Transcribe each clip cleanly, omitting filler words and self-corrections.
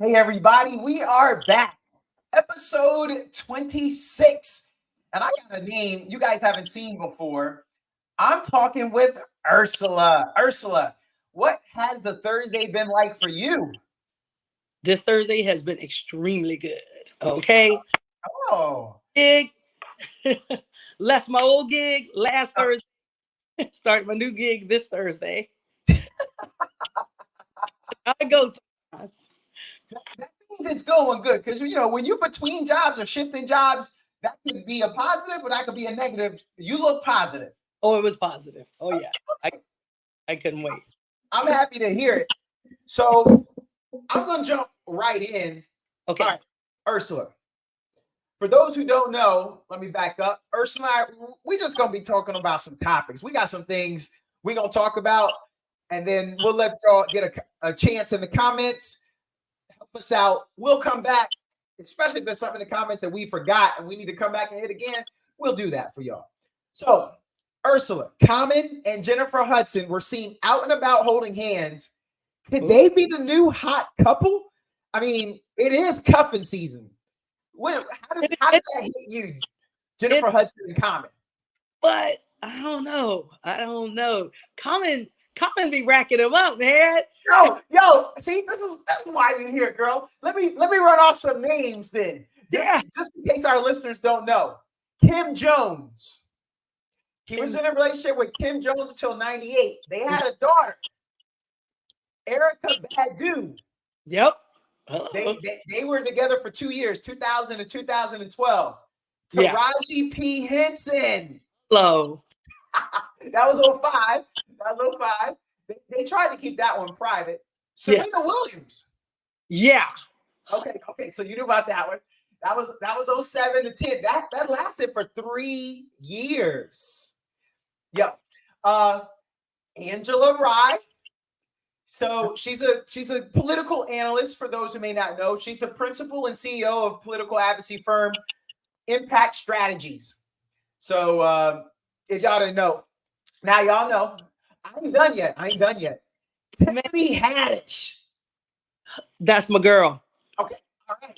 Hey, everybody, we are back. Episode 26. And I got a name you guys haven't seen before. I'm talking with Ursula. Ursula, what has the Thursday been like for you? This Thursday has been extremely good. Okay. Oh, Gig. Left my old gig last Thursday. Started my new gig this Thursday. How it goes sometimes. that means it's going good because, when you're between jobs or shifting jobs, that could be a positive or that could be a negative. You look positive. Oh, it was positive. Oh yeah. I couldn't wait. I'm happy to hear it. So I'm going to jump right in. Okay. All right, Ursula. For those who don't know, let me back up. Ursula and I, we just going to be talking about some topics. We got some things we're going to talk about, and then we'll let y'all get a chance in the comments. Help us out. We'll come back, especially if there's something in the comments that we forgot and we need to come back and hit again. We'll do that for y'all. So, Ursula, Common and Jennifer Hudson were seen out and about holding hands. Could they be the new hot couple? I mean, it is cuffing season. How does that hit you, Jennifer Hudson and Common? But I don't know. Common be racking them up, man. Yo, see, that's why you're here, girl. Let me run off some names then. Just in case our listeners don't know. Kim Jones. He was in a relationship with Kim Jones until 98. They had a daughter, Erica Badu. Yep. They were together for 2 years, 2000 and 2012. Taraji P. Henson. Hello. That was 05. They tried to keep that one private. Serena Williams. Yeah. Okay. So you knew about that one. That was 07 to 10. That lasted for 3 years. Yep. Angela Rye. So she's a political analyst for those who may not know. She's the principal and CEO of political advocacy firm Impact Strategies. So if y'all didn't know, now y'all know. I ain't done yet. Tiffany Haddish. That's my girl. Okay. All right.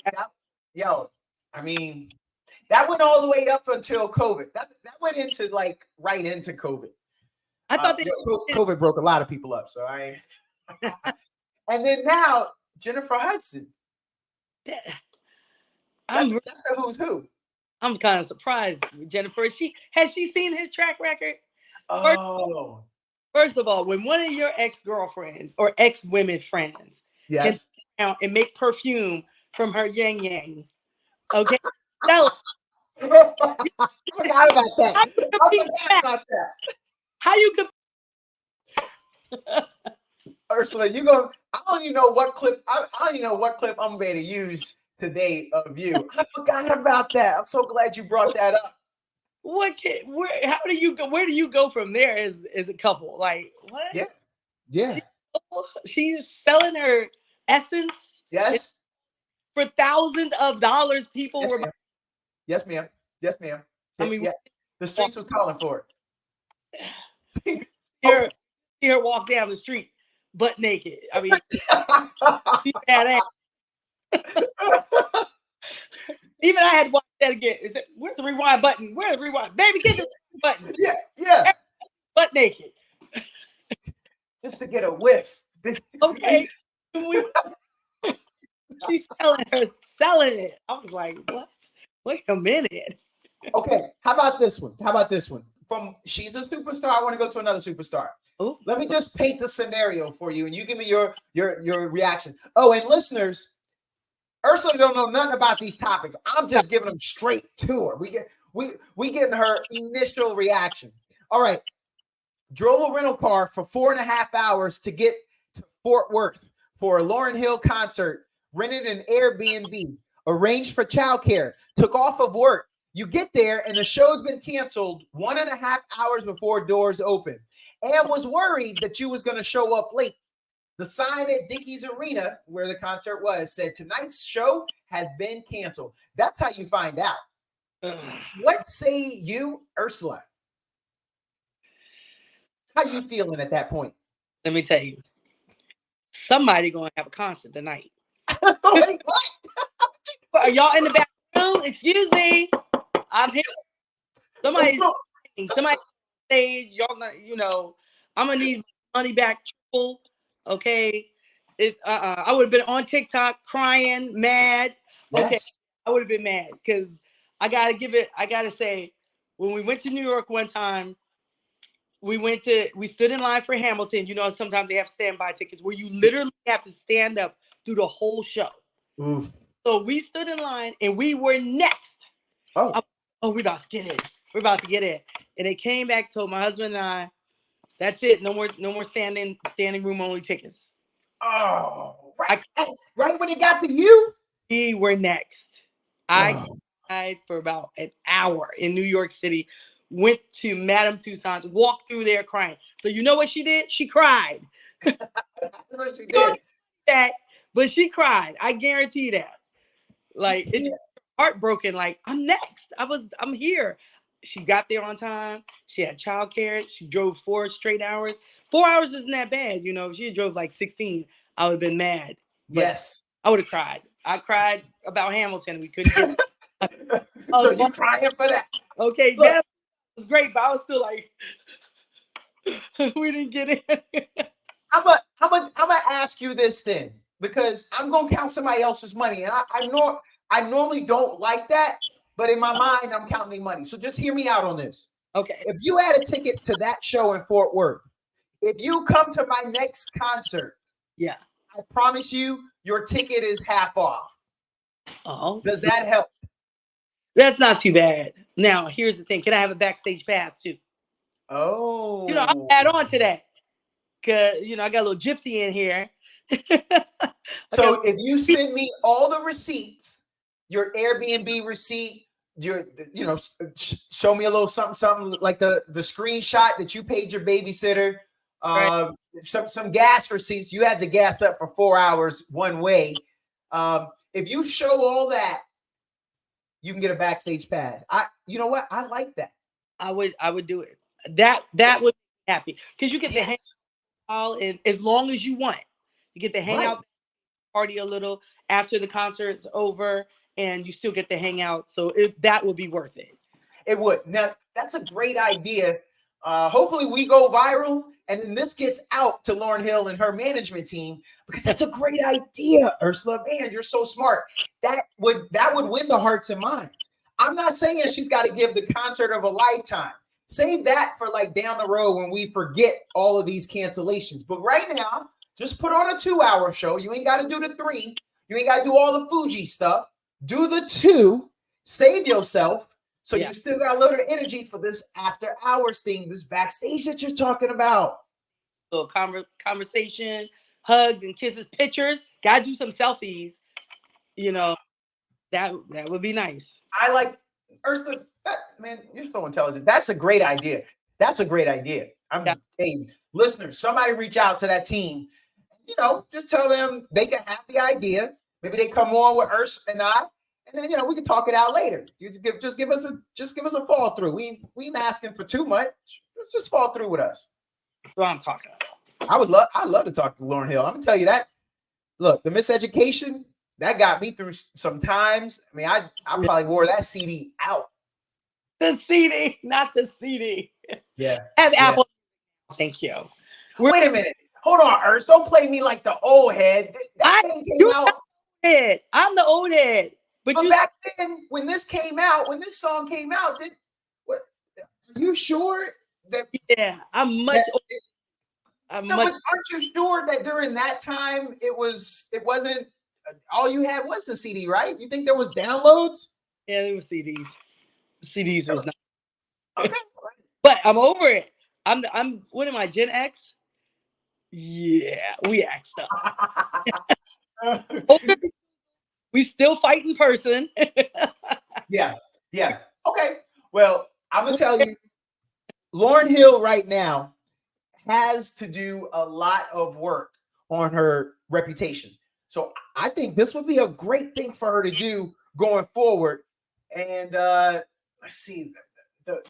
I mean, that went all the way up until COVID. That went into right into COVID. I thought COVID broke a lot of people up. So and then now Jennifer Hudson. That's the who's who. I'm kind of surprised with Jennifer. Has she seen his track record? Oh. First of all, when one of your ex-girlfriends or ex-women friends can out and make perfume from her yang yang, okay? I forgot about that. How you could Ursula, I don't even know what clip I'm going to use today of you. I forgot about that. I'm so glad you brought that up. Where do you go from there as a couple? Like what? Yeah. She's selling her essence. Yes. For thousands of dollars. People were. Yes, ma'am. I mean, the streets was calling for it. See her walk down the street butt naked. I mean, she badass. Even I had to watch that again. Where's the rewind button? Where's the rewind? Baby, get the button. Yeah. Butt naked. Just to get a whiff. Okay. She's selling it. I was like, what? Wait a minute. Okay. How about this one? From she's a superstar. I want to go to another superstar. Ooh. Let me just paint the scenario for you, and you give me your reaction. Oh, and listeners, Ursula don't know nothing about these topics. I'm just giving them straight to her. We getting her initial reaction. All right. Drove a rental car for 4.5 hours to get to Fort Worth for a Lauryn Hill concert. Rented an Airbnb. Arranged for childcare. Took off of work. You get there and the show's been canceled 1.5 hours before doors open, and was worried that you was going to show up late. The sign at Dickies Arena, where the concert was, said tonight's show has been canceled. That's how you find out. What say you, Ursula? How you feeling at that point? Let me tell you. Somebody going to have a concert tonight. Wait, what? Are y'all in the back room? Excuse me. I'm here. Somebody stage. Y'all not, I'm gonna need money back triple. Okay. I would have been on TikTok crying, mad. Yes. Okay. I would have been mad because I gotta say, when we went to New York one time, we stood in line for Hamilton. Sometimes they have standby tickets where you literally have to stand up through the whole show. Oof. So we stood in line and we were next. Oh, we about to get in. We're about to get in. And they came back, told my husband and I, that's it. No more standing room only tickets. Oh, right when it got to you, we were next. I cried for about an hour in New York City. Went to Madame Tussauds, walked through there crying. So you know what she did? She cried. She did that, but she cried. I guarantee that. Like it's heartbroken. Like I'm next. I'm here. She got there on time. She had childcare. She drove 4 straight hours. 4 hours isn't that bad, If she drove like 16, I would have been mad. But yes, I would have cried. I cried about Hamilton. We couldn't get. So you crying for that? Okay, Look, that was great, but I was still like, we didn't get in. I'm gonna ask you this then, because I'm gonna count somebody else's money, and I normally don't like that, but in my mind I'm counting money. So just hear me out on this. Okay. If you had a ticket to that show in Fort Worth, if you come to my next concert, yeah, I promise you, your ticket is half off. Oh, does that help? That's not too bad. Now, here's the thing: can I have a backstage pass too? Oh, I'll add on to that. Cause I got a little gypsy in here. So if you send me all the receipts, your Airbnb receipt, show me a little something like the screenshot that you paid your babysitter, right. some gas receipts. You had to gas up for 4 hours one way. If you show all that, you can get a backstage pass. You know what? I like that. I would do it. That would be happy because you get to hang out and as long as you want. You get to hang out, party a little after the concert's over, and you still get to hang out. So that would be worth it. It would. Now that's a great idea. Hopefully we go viral and then this gets out to Lauryn Hill and her management team, because that's a great idea, Ursula. Man, you're so smart. That would win the hearts and minds. I'm not saying she's got to give the concert of a lifetime. Save that for like down the road when we forget all of these cancellations. But right now, just put on a 2-hour show. You ain't got to do the 3. You ain't got to do all the Fuji stuff. Do the 2. Save yourself. So you still got a little energy for this after hours thing, this backstage that you're talking about. So conversation, hugs and kisses, pictures. Gotta do some selfies. That would be nice. I like Ursula. Man, you're so intelligent. That's a great idea. Hey, listeners, somebody reach out to that team. Just tell them they can have the idea. Maybe they come on with Urs and I. And then we can talk it out later. Just give us a fall through. We ain't asking for too much. Just fall through with us. That's what I'm talking about. I'd love to talk to Lauryn Hill. I'm gonna tell you that. Look, the Miseducation that got me through some times. I mean, I probably wore that CD out. The CD, not the CD. Yeah. Have Apple. Thank you. Wait a minute. Hold on, Ernst. Don't play me like the old head. That thing came out. I'm the old head. But back then, when this song came out, are you sure that? Yeah, I'm much. But aren't you sure that during that time it wasn't all you had was the CD, right? You think there was downloads? Yeah, there were CDs. CDs was not. Okay. But I'm over it. I'm what am I, Gen X? Yeah, we X'd up. We still fight in person. Yeah. Okay. Well, I'm gonna tell you, Lauryn Hill right now has to do a lot of work on her reputation. So I think this would be a great thing for her to do going forward. And let's see.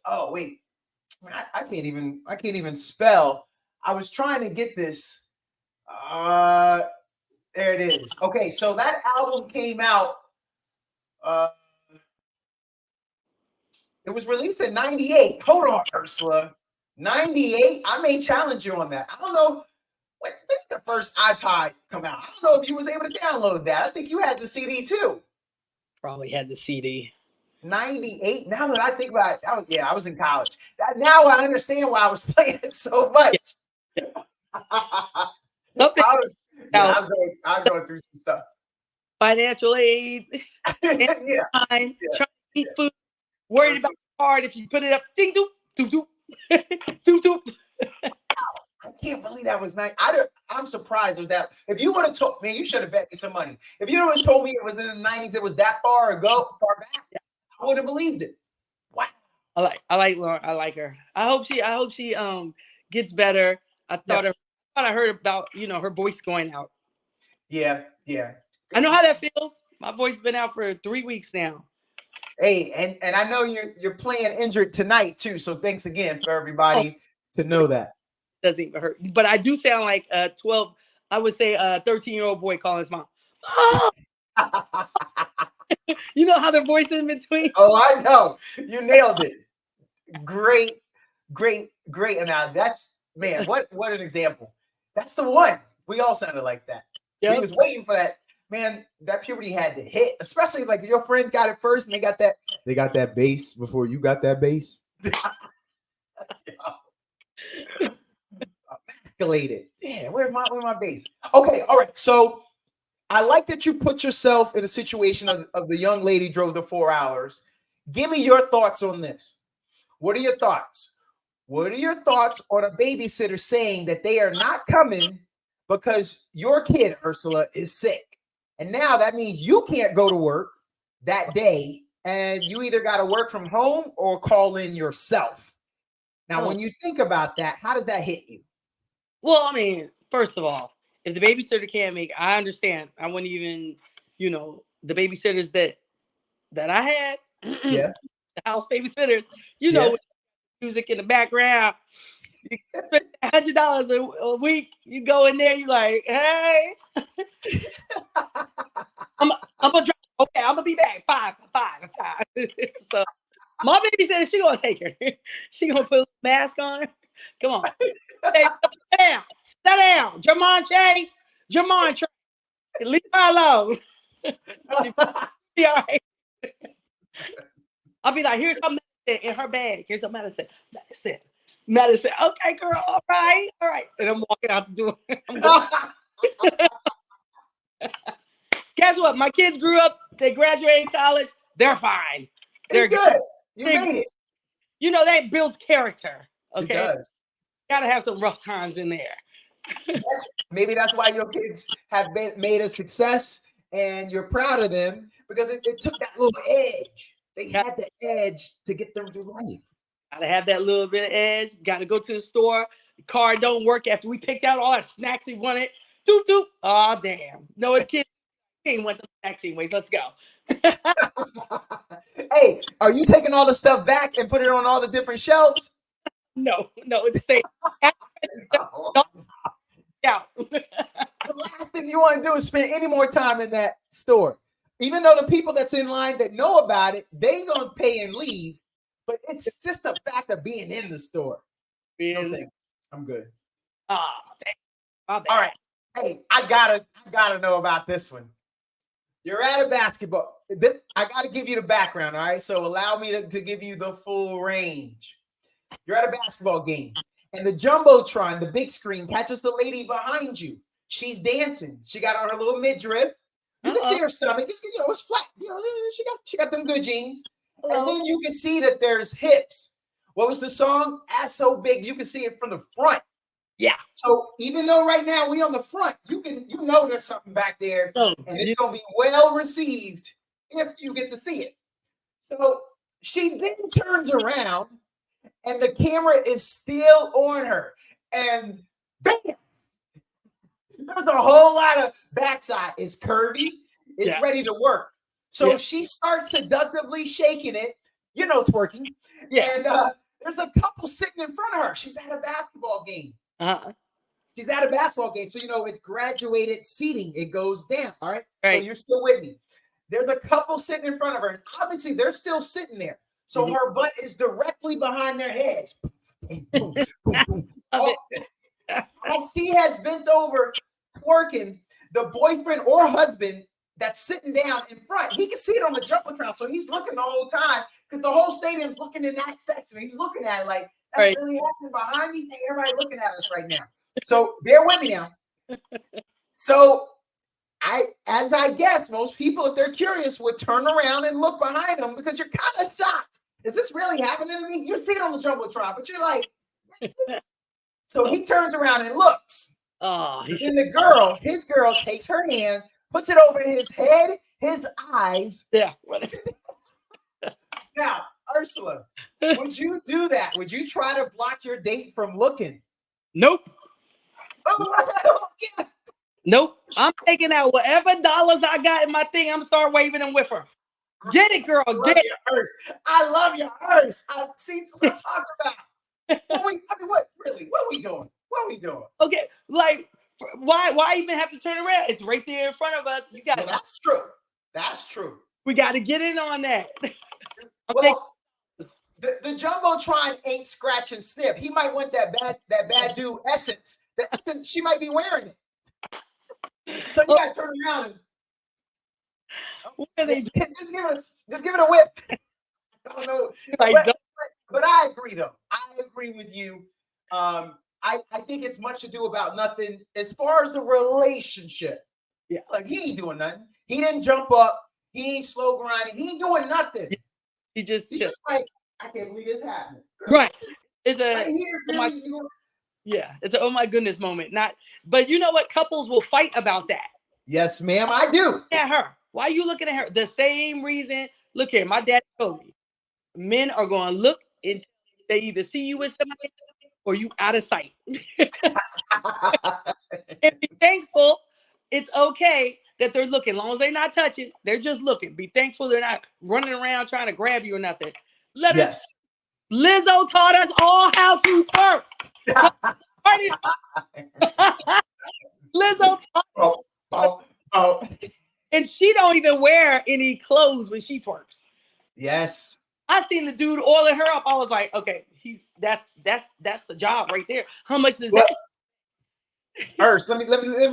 Oh wait, I can't even spell. I was trying to get this. There it is. Okay, so that album came out. Uh, it was released in '98. Hold on, Ursula. '98. I may challenge you on that. I don't know. When did the first iPod come out? I don't know if you was able to download that. I think you had the CD too. Probably had the CD. '98. Now that I think about it, I was in college. Now I understand why I was playing it so much. Yeah. I was going through some stuff. Financial aid, yeah. trying to eat food, worried about the card if you put it up. Ding doop, doop doop, doop doop. I can't believe that was nice. I'm surprised with that. If you would have told me, you should have bet me some money. If you would have told me it was in the '90s, it was that far back, I would have believed it. Wow. I like Lauren. I like her. I hope she gets better. I thought I heard about her voice going out. Yeah. I know how that feels. My voice has been out for 3 weeks now. Hey, and I know you're playing injured tonight too. So thanks again for everybody to know that. Doesn't even hurt. But I do sound like a 12, I would say a 13-year-old boy calling his mom. Mom! You know how their voice in between? Oh, I know. You nailed it. Great. And now that's, man, what an example. That's the one. We all sounded like that. Yep. We was waiting for that. Man, that puberty had to hit, especially like your friends got it first and they got that bass before you got that bass. Escalated. Yeah, where's my bass? Okay, all right. So I like that you put yourself in a situation of the young lady drove the 4 hours. Give me your thoughts on this. What are your thoughts? What are your thoughts on a babysitter saying that they are not coming because your kid, Ursula, is sick? And now that means you can't go to work that day and you either got to work from home or call in yourself. Now, when you think about that, how does that hit you? Well, I mean, first of all, if the babysitter can't make, I understand. I wouldn't even, the babysitters that I had, yeah, the house babysitters, with music in the background, you spend $100 a week. You go in there, you like, hey, I'm gonna drop. Okay, I'm gonna be back 5. So my babysitter, she gonna take her. She gonna put a mask on her. Come on, hey, sit down, Jamon Trey, leave her alone. Be all right. I'll be like, here's some medicine in her bag. Here's some medicine. Okay, girl. All right. And I'm walking out the door. Guess what? My kids grew up. They graduated college. They're fine. They're good. You made it. That builds character. Okay. It does. Gotta have some rough times in there. Maybe that's why your kids have made a success and you're proud of them because it took that little edge. They had the edge to get them through life. Gotta have that little bit of edge. Gotta go to the store. The car don't work after we picked out all the snacks we wanted. Toot toot. Oh damn. No, the kids went the snacks anyways. Let's go. Hey, are you taking all the stuff back and put it on all the different shelves? No, it's safe. Yeah. The last thing you want to do is spend any more time in that store. Even though the people that's in line that know about it, they ain't gonna pay and leave. But it's just the fact of being in the store. I'm good. Oh, all right. Hey, I gotta know about this one. You're at a basketball. I gotta give you the background, all right? So allow me to give you the full range. You're at a basketball game, and the Jumbotron, the big screen, catches the lady behind you. She's dancing. She got on her little midriff. You can see her stomach. It's flat. She got them good jeans. And then you can see that there's hips. What was the song? Ass so big you can see it from the front. Yeah. So even though right now we on the front, you know there's something back there, and it's gonna be well received if you get to see it. So she then turns around, and the camera is still on her, and bam! There's a whole lot of backside. It's curvy. It's ready to work. So she starts seductively shaking it, twerking. Yeah. And there's a couple sitting in front of her. She's at a basketball game. She's at a basketball game. So, it's graduated seating. It goes down. All right. So Right. you're still with me. There's a couple sitting in front of her. And obviously, they're still sitting there. So her butt is directly behind their heads. Boom, boom, boom, boom. Like she has bent over twerking. The boyfriend or husband that's sitting down in front, he can see it on the jumbotron. So he's looking the whole time because the whole stadium's looking in that section. He's looking at it like, that's really happening behind me. Hey, everybody looking at us right now. So bear with me now. So as I guess, most people, if they're curious, would turn around and look behind them because you're kind of shocked. Is this really happening to me? You see it on the jumbotron, but you're like, so he turns around and looks. Oh, and his girl takes her hand, puts it over his head, his eyes. Yeah. Now, Ursula, would you do that? Would you try to block your date from looking? Nope. Oh, yeah. Nope. I'm taking out whatever dollars I got in my thing. I'm start waving them with her. Get it, girl. Get it. I love your Urs. I see what I'm talking about. What are we doing? What are we doing? Okay, like why even have to turn around? It's right there in front of us. You got that's true. That's true. We got to get in on that. Well, the jumbotron ain't scratch and sniff. He might want that bad dude essence. She might be wearing it. So you gotta turn around and what are they doing? Just give it a whip. I don't know. But I agree though. I agree with you. I think it's much ado about nothing as far as the relationship. Yeah. Like he ain't doing nothing. He didn't jump up. He ain't slow grinding. He ain't doing nothing. He's just like, I can't believe this happened. Right. It's a right here, it's an oh my goodness moment. But you know what? Couples will fight about that. Yes, ma'am, I do. At her. Why are you looking at her? The same reason. Look here, my dad told me men are going to look until they either see you with somebody or you out of sight. And be thankful it's okay that they're looking. As long as they're not touching, they're just looking. Be thankful they're not running around trying to grab you or nothing. Yes. Lizzo taught us all how to twerk. Lizzo taught and she don't even wear any clothes when she twerks. Yes. I seen the dude oiling her up. I was like, okay, that's the job right there. How much does that? Urs, let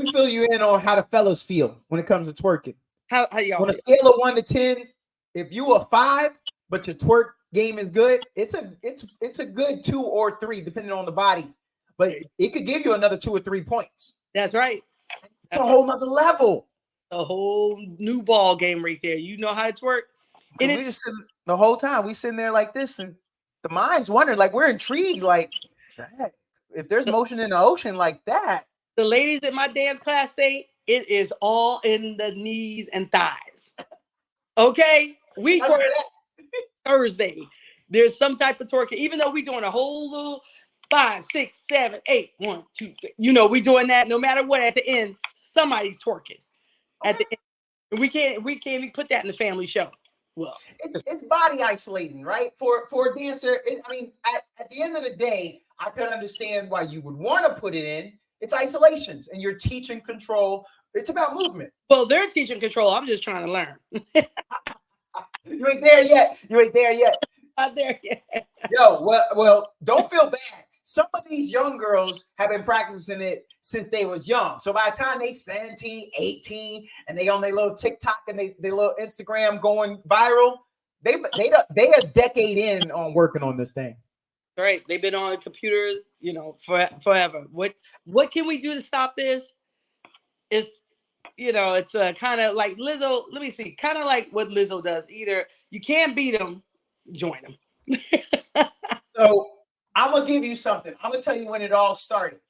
me fill you in on how the fellas feel when it comes to twerking. How y'all? On a scale of 1 to 10, if you a 5, but your twerk game is good, it's a good 2 or 3 depending on the body, but it could give you another 2 or 3 points. That's right. It's a whole nother level. A whole new ball game right there. You know how it's work. And we just sitting, the whole time we sitting there like this, and the mind's wondering, like we're intrigued, like if there's motion in the ocean like that. The ladies in my dance class say it is all in the knees and thighs. Okay, we twerk Thursday. There's some type of twerking, even though we doing a whole little 5, 6, 7, 8, 1, 2, 3. You know, we doing that no matter what. At the end, somebody's twerking. At the end, we can't even put that in the family show. Well, it's body isolating, right? For a dancer, at the end of the day, I could understand why you would want to put it in. It's isolations, and you're teaching control. It's about movement. Well, they're teaching control. I'm just trying to learn. You ain't there yet. Not there yet. Yo, well, don't feel bad. Some of these young girls have been practicing it since they was young. So by the time they 17, 18, and they on their little TikTok and they little Instagram going viral, they a decade in on working on this thing. Right. They've been on computers, forever. What can we do to stop this? It's kind of like Lizzo. Let me see. Kind of like what Lizzo does. Either you can't beat them, join them. So I'm gonna give you something. I'm gonna tell you when it all started.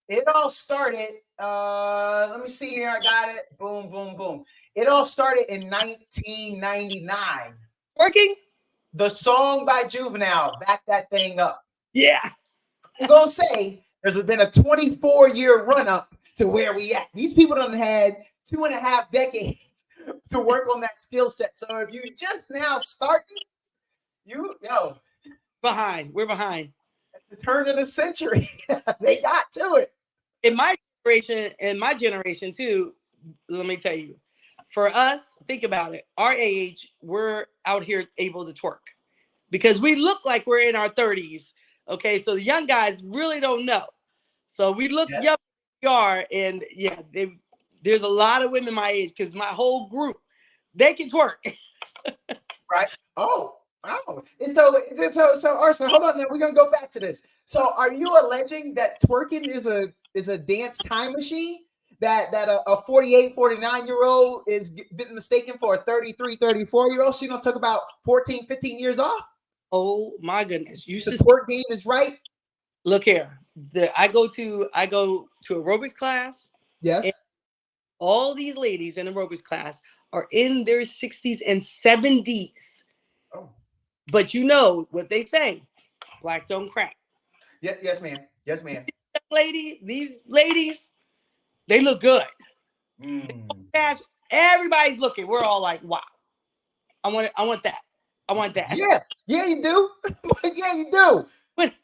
It all started. Let me see here. I got it. Boom, boom, boom. It all started in 1999. Working. The song by Juvenile, Back That Thing Up. Yeah. I'm gonna say there's been a 24-year run up to where we at. These people done had 2.5 decades to work on that skill set. So if you just now starting, behind. We're behind. At the turn of the century, they got to it. in my generation too, let me tell you, for us, think about it. Our age, we're out here able to twerk because we look like we're in our 30s. Okay, so the young guys really don't know. So we look Yes. young, we are, and yeah, there's a lot of women my age because my whole group, they can twerk. Right. Oh. And so Ursula, hold on now. We're gonna go back to this. So are you alleging that twerking is a dance time machine? That a 48, 49-year-old is been mistaken for a 33, 34-year-old? She don't took about 14, 15 years off? Oh my goodness. You The should twerk game is right? look here. I go to aerobics class, and Yes. all these ladies in aerobics class are in their 60s and 70s. Oh. But you know what they say, black don't crack. Yeah, yes, ma'am. Yes, ma'am. These ladies, they look good. Mm. Cash, everybody's looking. We're all like, wow. I want that. I want that. Yeah, you do. Yeah, you do.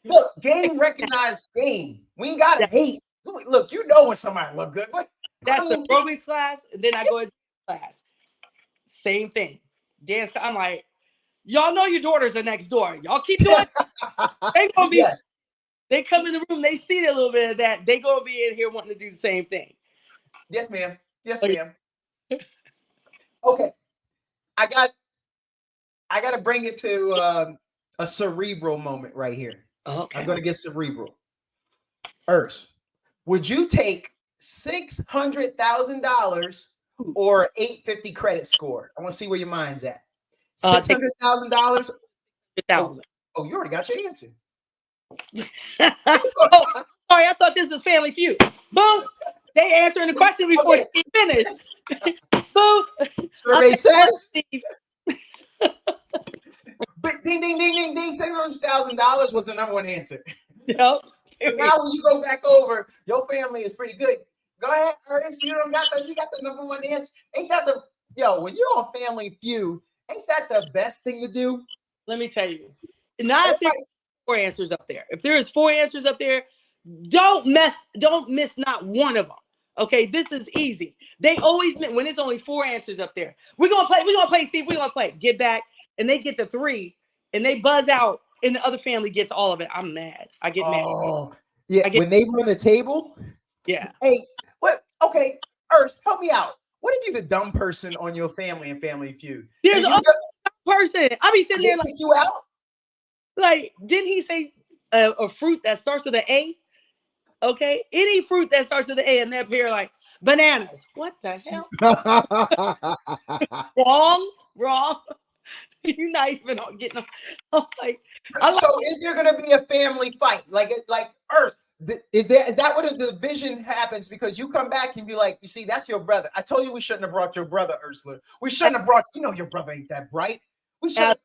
Look, game recognized game. We ain't gotta hate. Look, you know when somebody look good. What? That's I the mean, aerobics class, and then I go to class. Same thing. Dance. I'm like, y'all know your daughters are next door. Y'all keep doing. They gonna be. yes. They come in the room. They see a little bit of that. They gonna be in here wanting to do the same thing. Yes, ma'am. Yes, Okay. ma'am. Okay, I got to bring it to a cerebral moment right here. Okay. I'm gonna get cerebral. Urs, would you take $600,000 or 850 credit score? I want to see where your mind's at. $600,000. Oh, you already got your answer. Oh, sorry, I thought this was Family Feud. Boom. They answering the question before Okay. they finish. Boom. Survey says. But ding, ding, ding, ding, ding. $600,000 was the number one answer. Yep. So now when you go back over, your family is pretty good. Go ahead, Ernest. You got the number one answer. Ain't that when you're on Family Feud, ain't that the best thing to do? Let me tell you. Not if there's 4 answers up there. If there is 4 answers up there, don't miss not one of them. Okay, this is easy. They always when it's only 4 answers up there. We're gonna play, Steve. We're gonna play. Get back, and they get the 3, and they buzz out, and the other family gets all of it. I'm mad. I get mad. Oh, yeah. When they run the table, yeah. Hey, what? Okay, Ernst, help me out. What if you the dumb person on your family and Family Feud? There's a person. I be sitting there like you out. Like, didn't he say a fruit that starts with an A? Okay, any fruit that starts with an A, and they're here like bananas. What the hell? Wrong. You're not even getting. I'm like, so is there going to be a family fight? Like Earth? Is that what a division happens? Because you come back and be like, you see, that's your brother. I told you we shouldn't have brought your brother, Ursula. We shouldn't have brought. Your brother ain't that bright. We should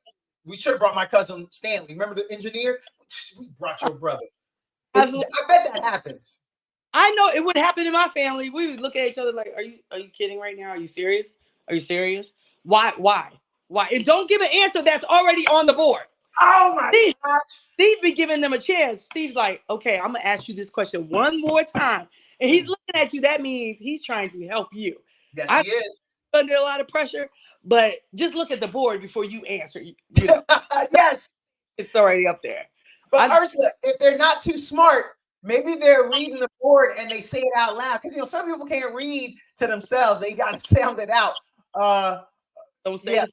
have brought my cousin Stanley. Remember the engineer? We brought your brother. Absolutely. I bet that happens. I know it would happen in my family. We would look at each other like, are you kidding right now? Are you serious? Are you serious? Why? And don't give an answer that's already on the board. Oh my gosh. Steve be giving them a chance. Steve's like, okay, I'm gonna ask you this question one more time. And he's looking at you. That means he's trying to help you. Yes, he is. Under a lot of pressure, but just look at the board before you answer. Yes. It's already up there. But Ursula, if they're not too smart, maybe they're reading the board and they say it out loud. Because some people can't read to themselves. They gotta sound it out. Don't say and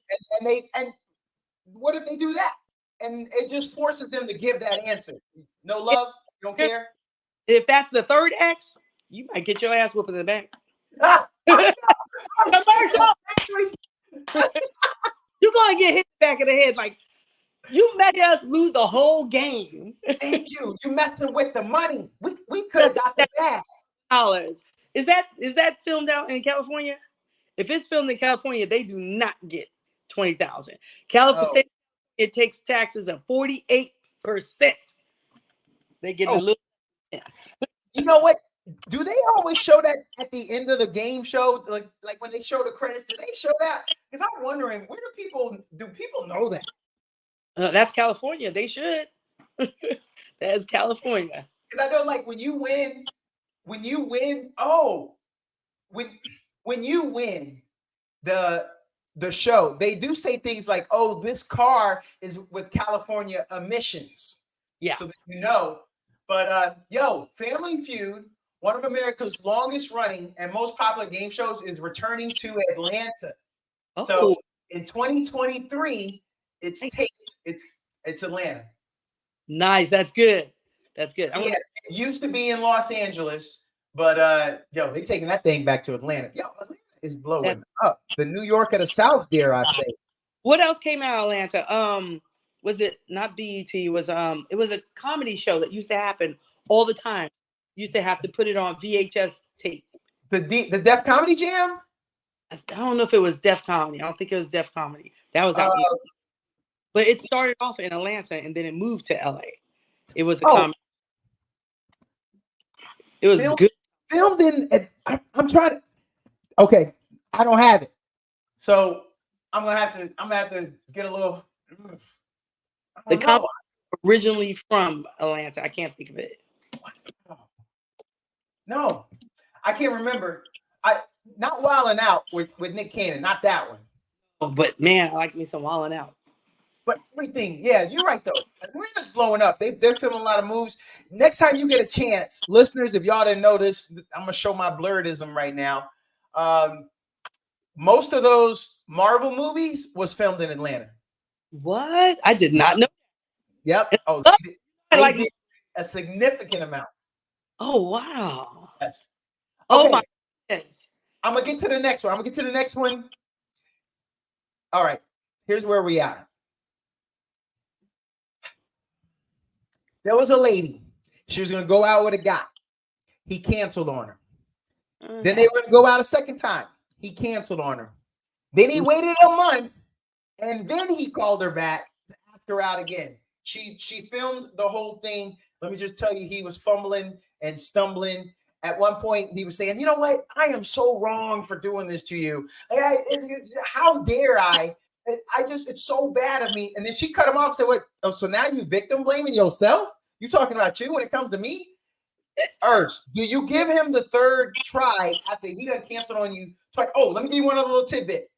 what if they do that? And it just forces them to give that answer. No love, you don't care. If that's the third X, you might get your ass whooped in the back. You're gonna get hit in the back of the head like you made us lose the whole game. Thank you. You messing with the money. We could have got the bag. $. Is that filmed out in California? If it's filmed in California, they do not get $20,000. California, it takes taxes of 48%. They get a little. You know what? Do they always show that at the end of the game show? Like when they show the credits, do they show that? Because I'm wondering, where do people know that? That's California. They should. That's California. Because I know, like, when you win, when you win, when you win the show, they do say things like, "Oh, this car is with California emissions." Yeah. So that you know. But Family Feud, one of America's longest running and most popular game shows, is returning to Atlanta. So Oh, in 2023, it's taped. It's Atlanta. nice. That's good. That's good. Yeah, it used to be in Los Angeles, but they taking that thing back to Atlanta. Atlanta is blowing up. The New York of the South, dare I say. What else came out of Atlanta? Was it not BET? It was a comedy show that used to happen all the time. Used to have to put it on VHS tape. The Def Comedy Jam? I don't know if it was Def Comedy. I don't think it was Def Comedy. That was out. But it started off in Atlanta and then it moved to LA. It was a comedy. It was good. Filmed in. I'm trying to. Okay, I don't have it, so I'm gonna have to get a little. The comedy originally from Atlanta. I can't think of it. No, I can't remember. Not Wildin' Out with Nick Cannon, not that one. Oh, but man, I like me some Wildin' Out. But everything, yeah, you're right though. Atlanta's blowing up. They're filming a lot of moves. Next time you get a chance, listeners, if y'all didn't know this, I'm gonna show my blurredism right now. Most of those Marvel movies was filmed in Atlanta. What? I did not know. Yep. Oh, they did a significant amount. Oh wow. Yes. Okay. Oh my goodness. I'm gonna get to the next one. All right. Here's where we are. There was a lady. She was gonna go out with a guy. He canceled on her. Then they were gonna go out a second time. He canceled on her. Then he waited a month, and then he called her back to ask her out again. She filmed the whole thing. Let me just tell you, he was fumbling and stumbling. At one point, he was saying, "You know what? I am so wrong for doing this to you. How dare I? It's so bad of me." And then she cut him off and said, "What? Oh, so now you victim blaming yourself? You talking about you when it comes to me?" Urs, do you give him the third try after he done canceled on you twice? Oh, let me give you one other little tidbit.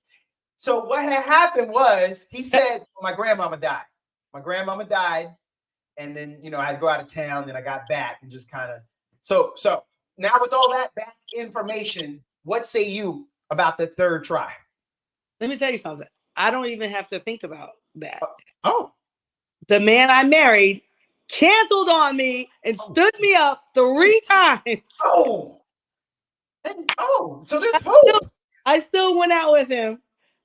So what had happened was he said, "My grandmama died. My grandmama died, and then I had to go out of town. Then I got back and just kind of so now with all that back information, what say you about the third try?" Let me tell you something. I don't even have to think about that. The man I married canceled on me and stood me up 3 times. So there's hope. I still went out with him.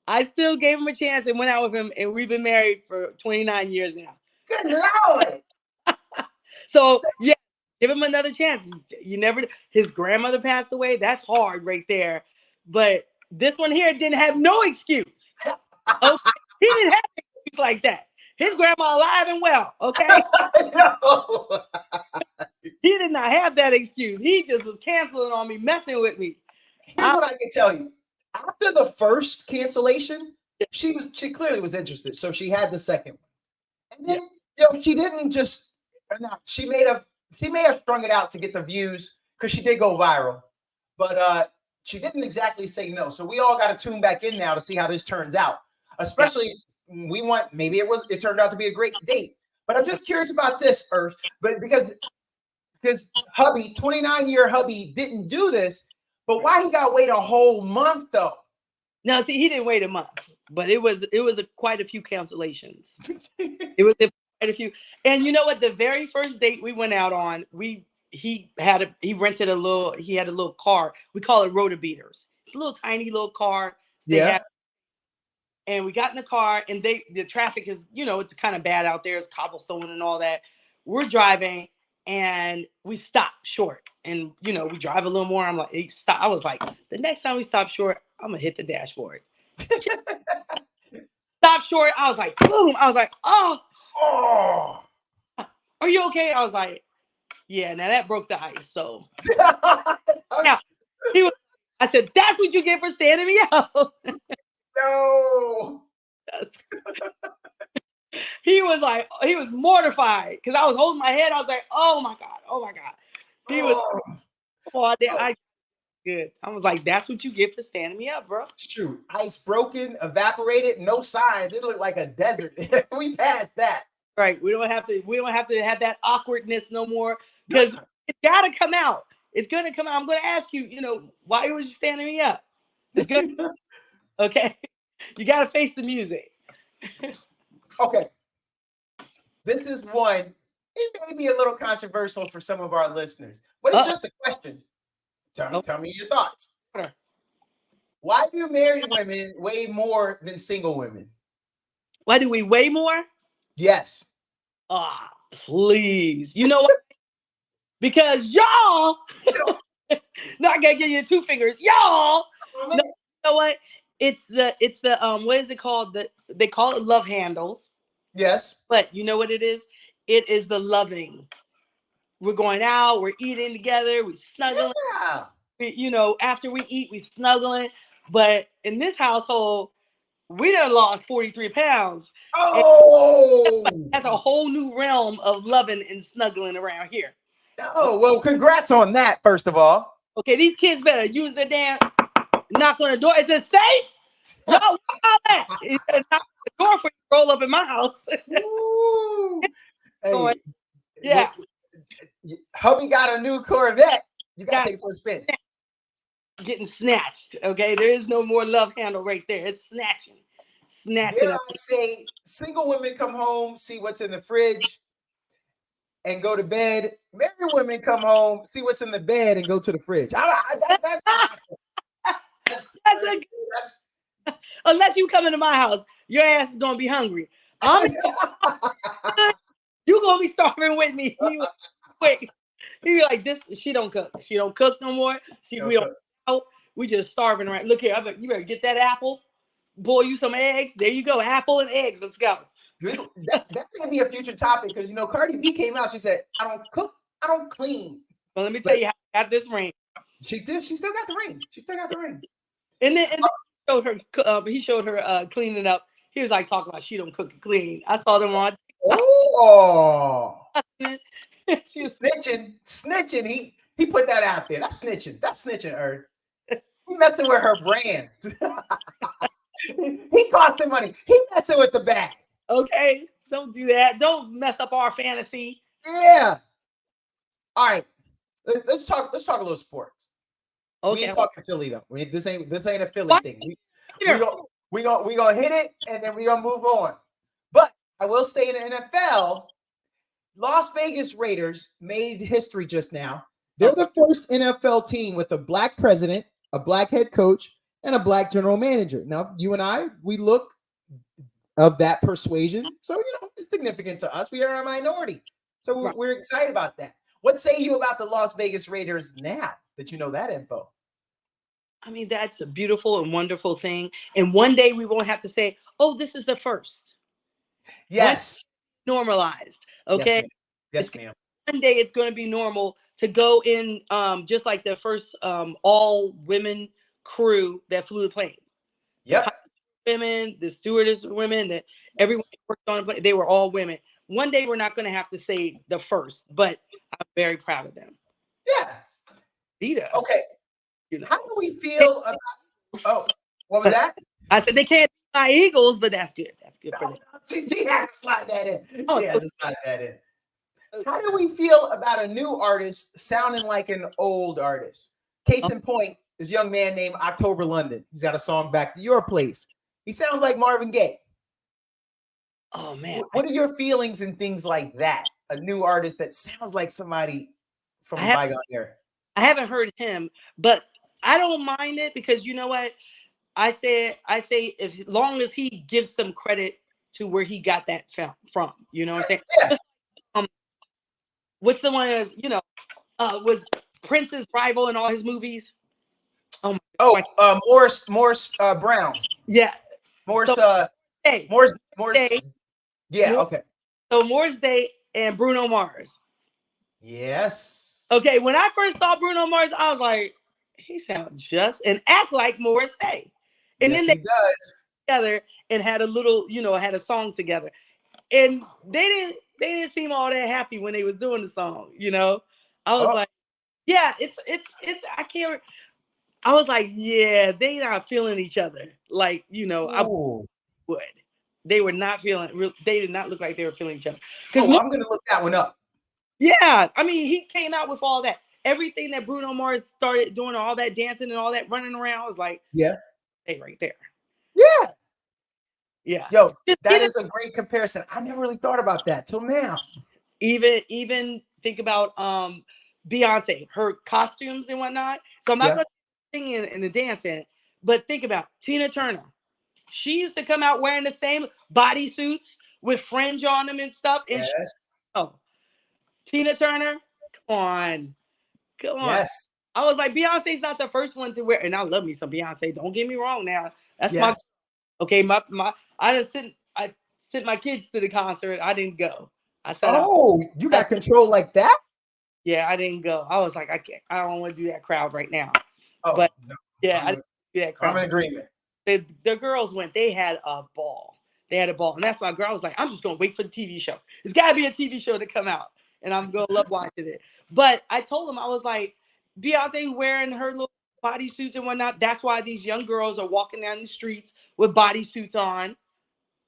I still gave him a chance and went out with him, and we've been married for 29 years now. Good Lord. So yeah, give him another chance. His grandmother passed away. That's hard right there. But this one here didn't have no excuse. Okay? He didn't have an excuse like that. His grandma alive and well, okay? No. He did not have that excuse. He just was canceling on me, messing with me. Here's what I can tell you. After the first cancellation, she clearly was interested. So she had the second one. And then she didn't just she may have strung it out to get the views because she did go viral. But she didn't exactly say no. So we all got to tune back in now to see how this turns out. Especially maybe it turned out to be a great date. But I'm just curious about this, Earth. But because hubby, 29-year hubby, didn't do this, but why he got to wait a whole month though? No, see, he didn't wait a month, but it was quite a few cancellations. It was quite a few. And you know what? The very first date we went out on, he had a little car. We call it rotor beaters. It's a little tiny little car. And we got in the car, and the traffic is, it's kind of bad out there. It's cobblestone and all that. We're driving, and we stopped short. And, we drive a little more. I'm like, hey, stop. I was like, the next time we stop short, I'm going to hit the dashboard. Stop short. I was like, boom. I was like, oh, are you okay? I was like, yeah, now that broke the ice. So now I said, that's what you get for standing me out. No. He was mortified because I was holding my head. I was like, oh my God. He was Oh, I good. I was like, that's what you get for standing me up, bro. Shoot, ice broken, evaporated, no signs. It looked like a desert. We passed that. Right. We don't have to have that awkwardness no more because it's gotta come out. It's gonna come out. I'm gonna ask you, why was you standing me up? It's good. Okay. You gotta face the music. Okay. This is one. It may be a little controversial for some of our listeners, but it's just a question. Tell me your thoughts. Why do married women weigh more than single women? Why do we weigh more? Yes. Please. You know what? Because y'all, not gonna give you 2 fingers. Y'all, no, you know what? It's the what is it called? They call it love handles. Yes. But you know what it is? It is the loving. We're going out, we're eating together, we're snuggling. Yeah. After we eat, we snuggling. But in this household, we done lost 43 pounds. Oh, that's a whole new realm of loving and snuggling around here. Oh, well, congrats on that, first of all. Okay, these kids better use their damn knock on the door. Is it safe? Yo, how that? You better knock on the door before you roll up in my house. Hey, yeah. Hubby got a new Corvette. You got to take it for a spin. Getting snatched. Okay, there is no more love handle right there. It's snatching. Dare I say, single women come home, see what's in the fridge, and go to bed. Married women come home, see what's in the bed, and go to the fridge. Unless you come into my house, your ass is gonna be hungry. You gonna be starving with me. Quick. He be like, this. She don't cook. She don't cook no more. We just starving around. Look here, you better get that apple. Boil you some eggs. There you go, apple and eggs. Let's go. That may be a future topic because Cardi B came out. She said, "I don't cook, I don't clean." Well, let me tell you how I got this ring. She did. She still got the ring. And then he showed her cleaning up. He was like talking about she don't cook and clean. I saw them on. Oh, she was snitching. He put that out there. That's snitching, Earth. He messing with her brand. He costing money. He messing with the bag. Okay, don't do that. Don't mess up our fantasy. Yeah. All right. Let's talk a little sports. Okay. We ain't talking Philly though. This ain't a Philly thing. We gonna hit it and then we gonna move on. But I will say in the NFL, Las Vegas Raiders made history just now. They're the first NFL team with a black president, a black head coach, and a black general manager. Now, you and I, we look of that persuasion. So, it's significant to us. We are a minority. So we're excited about that. What say you about the Las Vegas Raiders now that you know that info? I mean, that's a beautiful and wonderful thing. And one day we won't have to say, oh, this is the first. Yes. Normalized. Okay. Yes, ma'am. One day it's going to be normal to go in just like the first all women crew that flew the plane. Yep. Women, the stewardess women, that everyone worked on the plane, they were all women. One day we're not going to have to say the first, but I'm very proud of them. Yeah. Beat us. Okay. How do we feel about? Oh, what was that? I said they can't be my Eagles, but that's good. That's good for them. She had to slide that in. How do we feel about a new artist sounding like an old artist? Case in point, this young man named October London. He's got a song, Back to Your Place. He sounds like Marvin Gaye. Oh, man. What are your feelings and things like that? A new artist that sounds like somebody from a bygone era. I haven't heard him, but I don't mind it because you know what? I say as long as he gives some credit to where he got that from, you know what I'm saying? Yeah. What's the one that was Prince's rival in all his movies? Morris Brown. Yeah. Morris Day. Morris Day. Yeah, okay. So Morris Day and Bruno Mars. Yes. Okay, when I first saw Bruno Mars, I was like, he sounds just and act like Morris Day. And yes, then he does. Together and had a little, had a song together. And they didn't seem all that happy when they was doing the song, I was like, Yeah, it's I can't. I was like, yeah, they not feeling each other. Like, I Oh, would. They were not feeling. They did not look like they were feeling each other. Because oh, I'm gonna look that one up. yeah, I mean, he came out with all that. Everything that Bruno Mars started doing, all that dancing and all that running around, I was like, Yeah, hey, right there. yeah. Yeah. Yo, Just that is a great comparison. I never really thought about that till now. even think about Beyonce, her costumes and whatnot. So I'm not Yeah. gonna sing and the dancing, but think about Tina Turner. She used to come out wearing the same bodysuits with fringe on them and stuff. And Yes. oh, Tina Turner, come on, come on. Yes. I was like, Beyonce's not the first one to wear, and I love me some Beyonce. Don't get me wrong. Now that's my Yes. okay. My I sent my kids to the concert. I didn't go. I said, Oh, you got control like that? yeah, I didn't go. I was like, I can't. I don't want to do that crowd right now. Oh, But no. yeah, I didn't do that I'm in crowd. agreement. The girls went. They had a ball. They had a ball, and that's why girl was like, I'm just gonna wait for the TV show. It's got to be a TV show to come out, and I'm gonna love watching it. But I told them I was like, Beyonce wearing her little bodysuits and whatnot. That's why these young girls are walking down the streets with bodysuits on.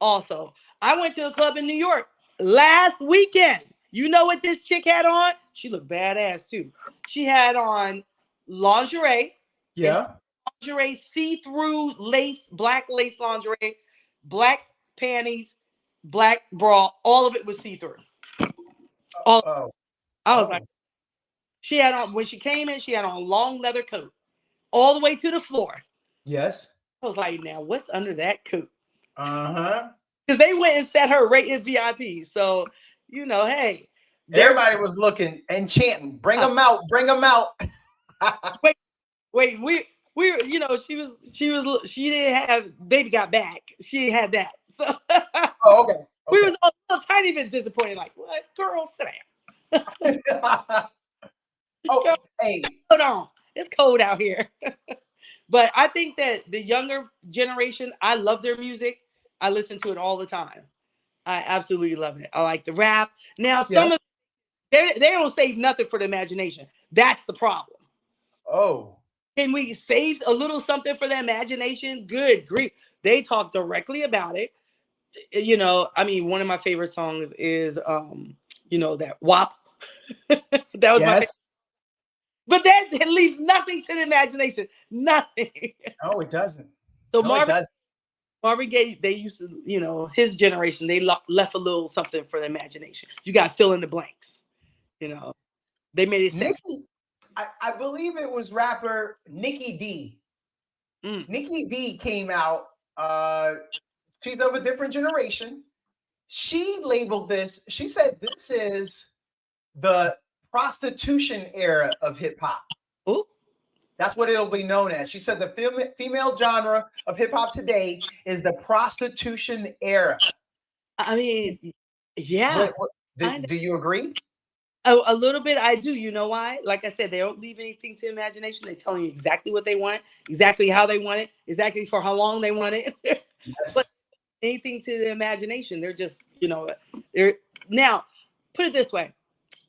Also, I went to a club in New York last weekend. You know what this chick had on? She looked badass too. She had on lingerie, and Yeah. lingerie, see-through lace, black lace lingerie, black panties, black bra. All of it was see-through. All Oh. I was like, Oh. she had on when she came in, she had on a long leather coat all the way to the floor. Yes. I was like, now what's under that coat? Uh-huh. Because they went and set her right in VIP. So, hey, they're Everybody was looking and chanting, bring them out, bring them out. wait, wait, she didn't have baby got back. She had that. So Oh, okay. we Okay. was all a tiny bit disappointed, like, what girl, sit down. Oh, hey. Hold on. It's cold out here. But I think that the younger generation, I love their music. I listen to it all the time. I absolutely love it. I like the rap. Now, some Yes. of they don't save nothing for the imagination. That's the problem. Oh. Can we save a little something for the imagination? Good grief. They talk directly about it. I mean, one of my favorite songs is that WAP. That was my favorite. Yes. But that it leaves nothing to the imagination. Nothing. No, it doesn't. So No, it doesn't. Marvin Gaye, they used to, his generation, they left a little something for the imagination. You got to fill in the blanks. They made it sexy. Nikki, I believe it was rapper Nikki D. Mm. Nikki D came out. She's of a different generation. She labeled this. She said this is the prostitution era of hip hop. Ooh. That's what it'll be known as. She said the female genre of hip hop today is the prostitution era. I mean, yeah. Do you agree? A little bit, I do. You know why? Like I said, they don't leave anything to imagination. They tell you exactly what they want, exactly how they want it, exactly for how long they want it. But Yes. anything to the imagination, they're just, they're now. Put it this way.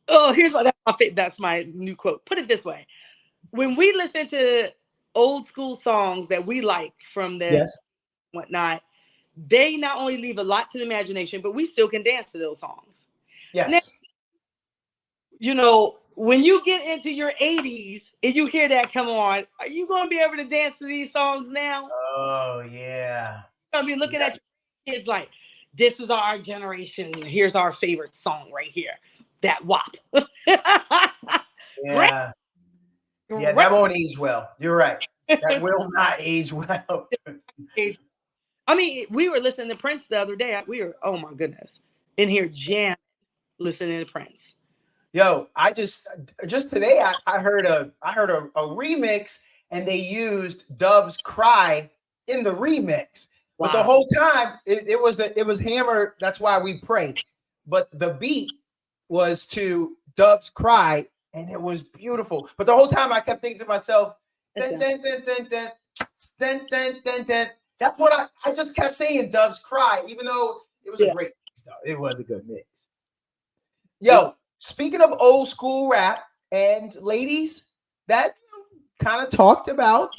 Oh, here's what that's my new quote. Put it this way: when we listen to old school songs that we like from the Yes. whatnot, they not only leave a lot to the imagination, but we still can dance to those songs. Now, Yes. when you get into your 80s and you hear that come on, are you going to be able to dance to these songs now? Oh yeah. You're going to be looking at your kids like, this is our generation. Here's our favorite song right here. That WAP. Great. Yeah. Yeah, that won't age well. You're right. That will not age well. I mean, we were listening to Prince the other day. We were, oh my goodness, in here jamming, listening to Prince. Yo, I just today I heard a remix and they used Dove's Cry in the remix. But the whole time it was hammered. That's why we pray. But the beat was to Dove's Cry, and it was beautiful. But the whole time I kept thinking to myself, dun, dun, dun, dun, dun, dun, dun, dun, dun. That's what I just kept saying, Dove's Cry, even though it was a great mix, though. It was a good mix. Yo, speaking of old school rap and ladies that kind of talked about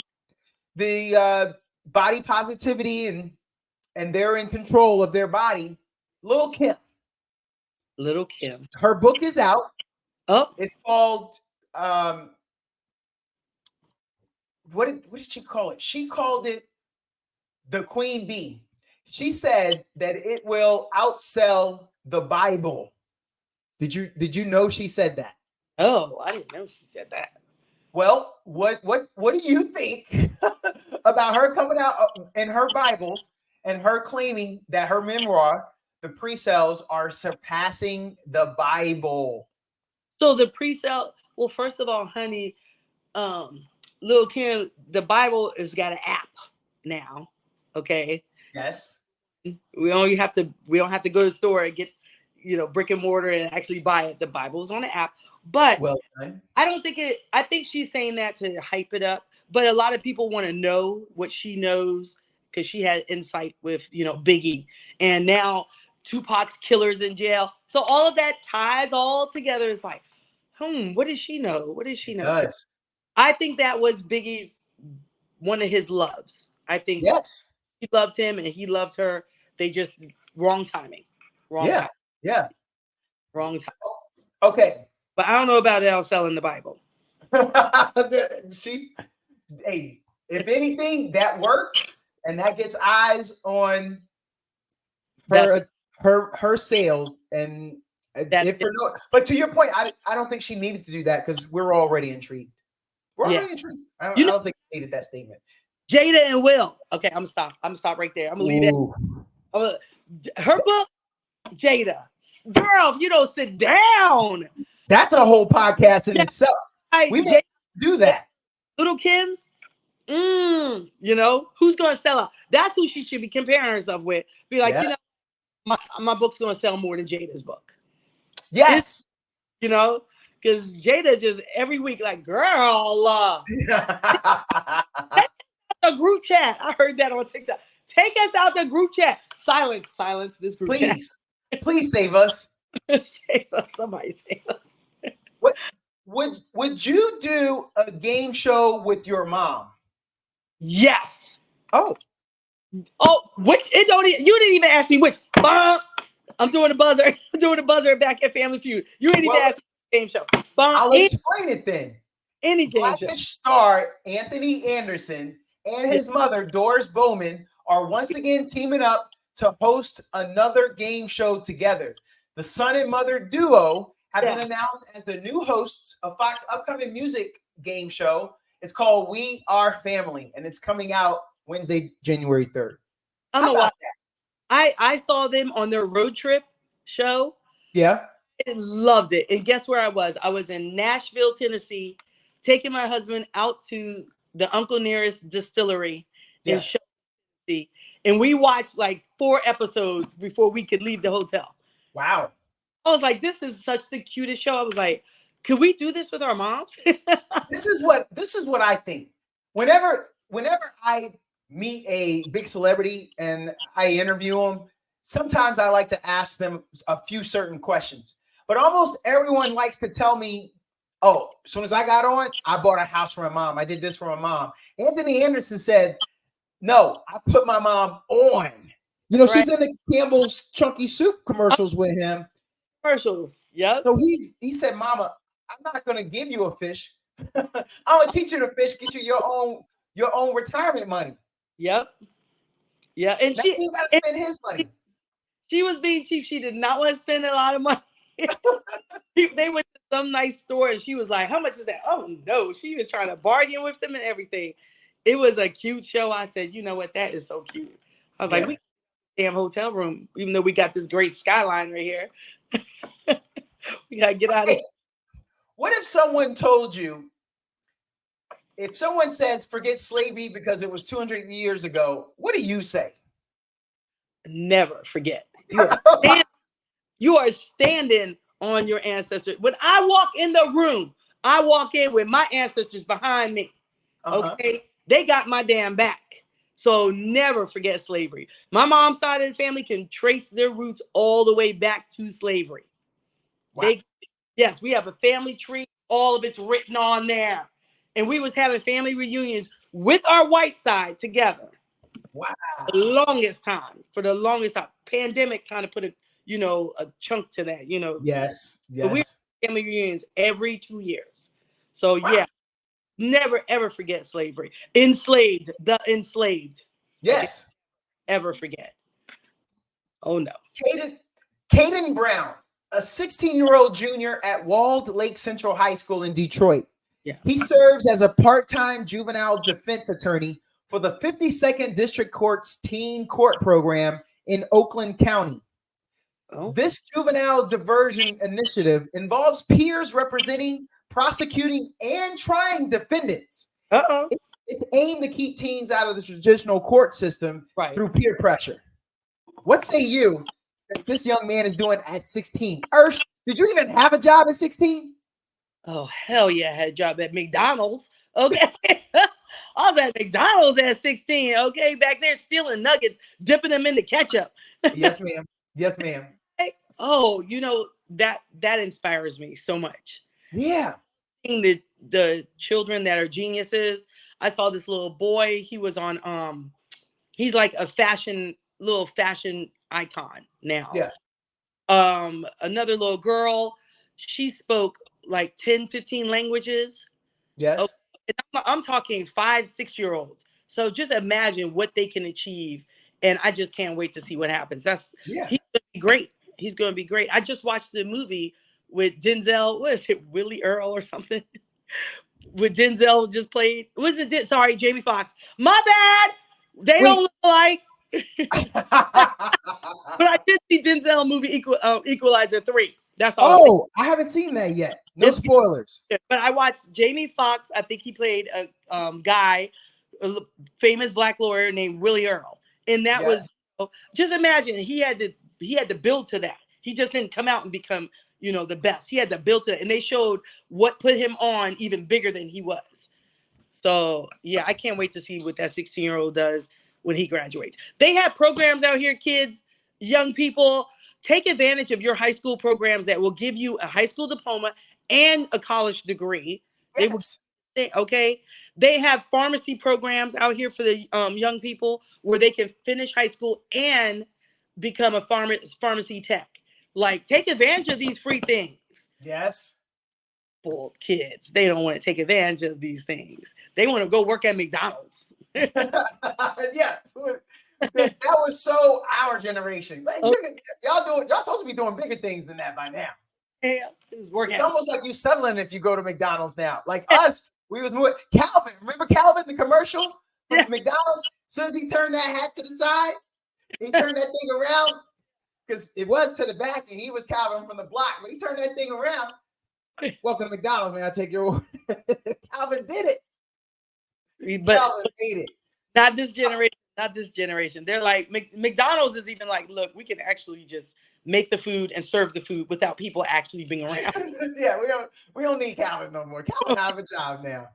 the body positivity and they're in control of their body. Lil Kim, Little Kim. her book is out. Oh, It's called what did she call it? She called it the Queen Bee. She said that it will outsell the Bible. Did you know she said that? oh, I didn't know she said that. Well, what do you think about her coming out in her Bible and her claiming that her memoir, the pre-sales, are surpassing the Bible? So the pre-sale, well, first of all, honey, Lil Kim, the Bible has got an app now. Okay. Yes. We don't have to go to the store and get, brick and mortar and actually buy it. The Bible's on the app. But Well done. I think she's saying that to hype it up. But a lot of people want to know what she knows because she had insight with, Biggie. And now Tupac's killer's in jail. So all of that ties all together. It's like, what does she know? What does she It know? does. I think that was Biggie's one of his loves. I think Yes. he loved him and he loved her. They just wrong timing. Yeah. Yeah. Wrong time. Okay. But I don't know about El selling the Bible. See, hey, if anything, that works and that gets eyes on her sales and if for no. But to your point, I don't think she needed to do that because we're already intrigued. We're already intrigued. I don't think she needed that statement. Jada and Will. Okay, I'm gonna stop right there. I'm gonna leave that. Her book, Jada. Girl, if you don't sit down. That's a whole podcast in itself. We may do that. Little Kim's, who's gonna sell out? That's who she should be comparing herself with. Be like, my book's gonna sell more than Jada's book. Yes. Because Jada just every week, like, girl, the group chat. I heard that on TikTok. Take us out the group chat. Silence this group chat. Please save us. Save us. Somebody save us. Would you do a game show with your mom? Yes. Oh, which it don't. You didn't even ask me which. I'm doing the buzzer. I'm doing the buzzer back at Family Feud. You didn't even ask me game show. I'll explain it then. Any game show. Blackish star Anthony Anderson and his mother Doris Bowman are once again teaming up to host another game show together. The son and mother duo have been announced as the new hosts of Fox's upcoming music game show. It's called We Are Family, and it's coming out Wednesday, January 3rd. I'm gonna watch that. I saw them on their road trip show. Yeah. I loved it. And guess where I was? I was in Nashville, Tennessee, taking my husband out to the Uncle Nearest distillery in Tennessee. And we watched like 4 episodes before we could leave the hotel. Wow. I was like, this is such the cutest show. I was like, could we do this with our moms? This is what I think. Whenever I meet a big celebrity and I interview them, sometimes I like to ask them a few certain questions. But almost everyone likes to tell me, oh, as soon as I got on, I bought a house for my mom. I did this for my mom. Anthony Anderson said, no, I put my mom on. She's in the Campbell's Chunky Soup commercials with him. Commercials, yeah. So he said, Mama, I'm not going to give you a fish. I'm going to teach you to fish, get you your own retirement money. Yep. Yeah, and you got to spend his money. She was being cheap. She did not want to spend a lot of money. They went to some nice store and she was like, how much is that? Oh no, she was trying to bargain with them and everything. It was a cute show. I said, you know what? That is so cute. I was like, we damn hotel room, even though we got this great skyline right here. We gotta get out of here. What if someone told you, if someone says forget slavery because it was 200 years ago, what do you say? Never forget. You are standing on your ancestors. When I walk in the room, I walk in with my ancestors behind me. Okay, they got my damn back. So never forget slavery. My mom's side of the family can trace their roots all the way back to slavery. Wow. Yes, we have a family tree All of it's written on there. And we was having family reunions with our white side together. Wow. For the longest time. Pandemic kind of put a chunk to that, Yes. But we Yes. have family reunions every 2 years. So Wow. never ever forget slavery. Enslaved, the enslaved. Yes. Ever forget. Oh no. Caden Brown, a 16-year-old junior at Walled Lake Central High School in Detroit. Yeah. He serves as a part-time juvenile defense attorney for the 52nd District Court's Teen Court Program in Oakland County. Oh. This juvenile diversion initiative involves peers representing, prosecuting, and trying defendants. Uh-oh. It's aimed to keep teens out of the traditional court system through peer pressure. What say you that this young man is doing at 16? Ursh, did you even have a job at 16? Oh, hell yeah, I had a job at McDonald's. Okay. I was at McDonald's at 16. Okay. Back there stealing nuggets, dipping them into ketchup. Yes, ma'am. Yes, ma'am. Oh, that inspires me so much. Yeah. The children that are geniuses. I saw this little boy. He was on he's like a little fashion icon now. Yeah. Another little girl, she spoke like 10, 15 languages. Yes. Oh, I'm talking 5, 6-year-olds. So just imagine what they can achieve. And I just can't wait to see what happens. He's gonna be great. He's gonna be great. I just watched the movie with Denzel. What is it, Willie Earl or something? With Denzel just played. Sorry, Jamie Foxx. My bad. They don't look alike. But I did see Denzel movie Equalizer 3. That's all. I haven't seen that yet. No spoilers. But I watched Jamie Foxx. I think he played a guy, a famous black lawyer named Willie Earl, and that was just imagine he had to build to that. He just didn't come out and become the best. He had to build to it, and they showed what put him on even bigger than he was. So yeah, I can't wait to see what that 16-year-old does when he graduates. They have programs out here, kids, young people. Take advantage of your high school programs that will give you a high school diploma and a college degree. Yes. They have pharmacy programs out here for the young people where they can finish high school and become a pharmacy tech. Like, take advantage of these free things. Yes. Well, kids, they don't want to take advantage of these things. They want to go work at McDonald's. Yeah. That was so our generation. Like, y'all supposed to be doing bigger things than that by now. Yeah, it's almost like you settling if you go to McDonald's now. Like us, we was moving. Calvin, remember Calvin, the commercial from McDonald's? As soon as he turned that hat to the side, he turned that thing around because it was to the back and he was Calvin from the block. But he turned that thing around. Welcome to McDonald's, man. I take your order. Calvin did it. But Calvin made it. Not this generation. They're like, McDonald's is even like, look, we can actually just make the food and serve the food without people actually being around. Yeah, we don't need Calvin no more. Calvin out of a job now.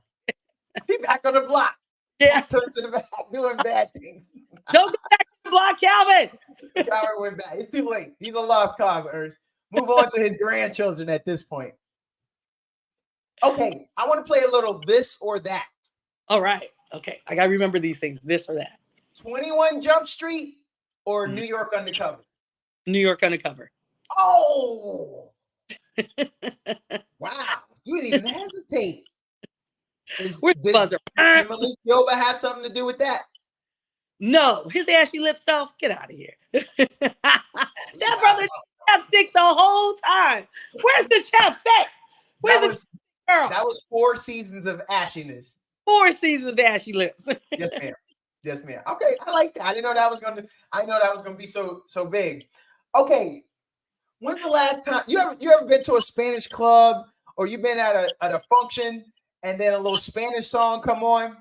He back on the block. Yeah. Turn to the back doing bad things. Don't go back to the block, Calvin. Calvin went back. It's too late. He's a lost cause, Urs. Move on to his grandchildren at this point. Okay, I want to play a little this or that. All right. Okay, I got to remember these things, this or that. 21 Jump Street or New York Undercover? New York Undercover. Oh! Wow. You didn't even hesitate. Where's the buzzer? Did Malik Yoba have something to do with that? No. His ashy lip self, get out of here. That brother chapstick the whole time. Where's the chapstick? Where's the girl? That was 4 seasons of ashiness. 4 seasons of ashy lips. Yes, ma'am. Yes, ma'am. Okay, I like that. I didn't know that was gonna be so big. Okay, when's the last time you ever been to a Spanish club or you've been at a function and then a little Spanish song come on?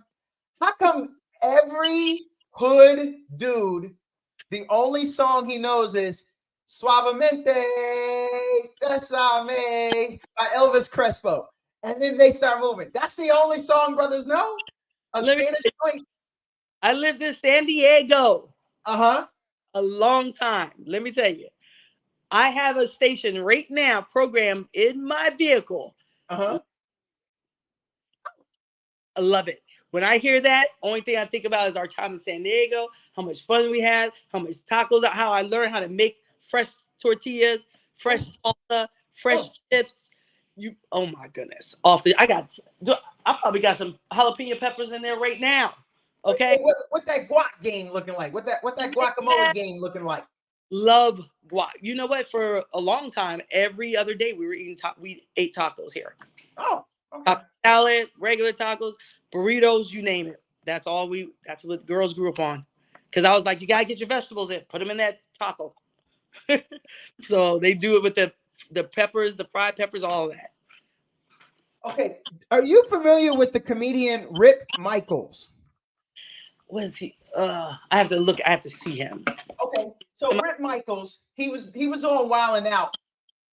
How come every hood dude, the only song he knows is Suavemente, Bésame by Elvis Crespo, and then they start moving? That's the only song brothers know. I lived in San Diego. A long time. Let me tell you, I have a station right now programmed in my vehicle I love it. When I hear that, only thing I think about is our time in San Diego, how much fun we had, how much tacos, how I learned how to make fresh tortillas, fresh Oh, salsa, fresh oh. chips. Oh my goodness. I probably got some jalapeno peppers in there right now. Okay. What that guac game looking like? What that guacamole game looking like? Love guac. You know what? For a long time, every other day we ate tacos here. Oh, okay. Taco salad, regular tacos, burritos, you name it. That's what girls grew up on. Because I was like, you gotta get your vegetables in, put them in that taco. So they do it with the peppers, the fried peppers, all of that. Okay. Are you familiar with the comedian Rip Michaels? What is he? I have to look. I have to see him. Okay. So Rip Michaels, he was on Wild 'N Out.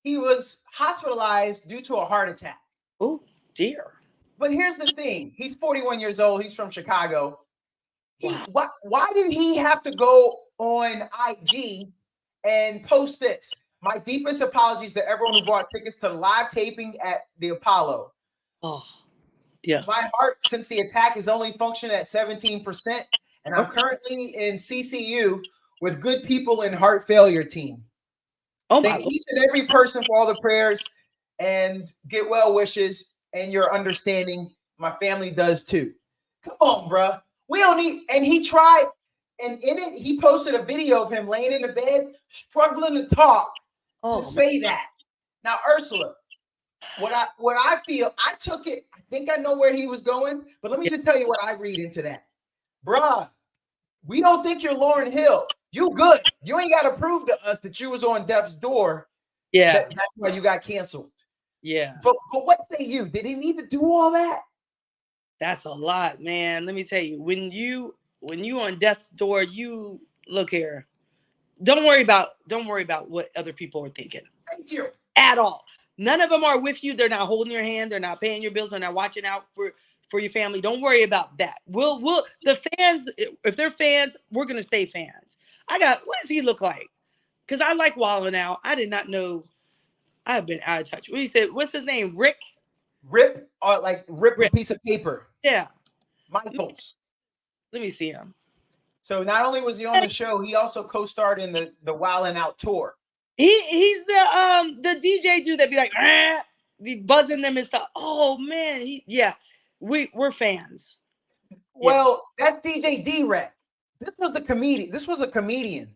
He was hospitalized due to a heart attack. Oh dear. But here's the thing: he's 41 years old. He's from Chicago. Wow. Why did he have to go on IG and post this? My deepest apologies to everyone who bought tickets to the live taping at the Apollo. Oh, yeah. My heart, since the attack, is only functioning at 17%, and I'm currently in CCU with good people in heart failure team. Oh my Thank each and every person for all the prayers and get well wishes and your understanding. My family does too. Come on, bruh. We don't need, and he tried, and in it, he posted a video of him laying in the bed, struggling to talk to say that. Now, Ursula, what I feel, I took it, I think I know where he was going, but let me just tell you what I read into that. Bruh, we don't think you're Lauryn Hill. You good. You ain't got to prove to us that you was on death's door. Yeah. That's why you got canceled. Yeah. But what say you? Did he need to do all that? That's a lot, man. Let me tell you, when you on death's door, you look here. Don't worry about what other people are thinking. Thank you. At all. None of them are with you. They're not holding your hand. They're not paying your bills. They're not watching out for your family. Don't worry about that. We'll the fans, if they're fans, we're gonna stay fans. What does he look like? Because I like Wild 'N Out. I did not know. I've been out of touch. What you said? What's his name? Rick? Rip, or like rip a piece of paper. Yeah. Michaels. Let me see him. So not only was he on the show, he also co-starred in the Wild 'N Out tour. He's the DJ dude that be like, be buzzing them and stuff. Oh man, we're fans. Well, that's DJ D-Rec. This was a comedian.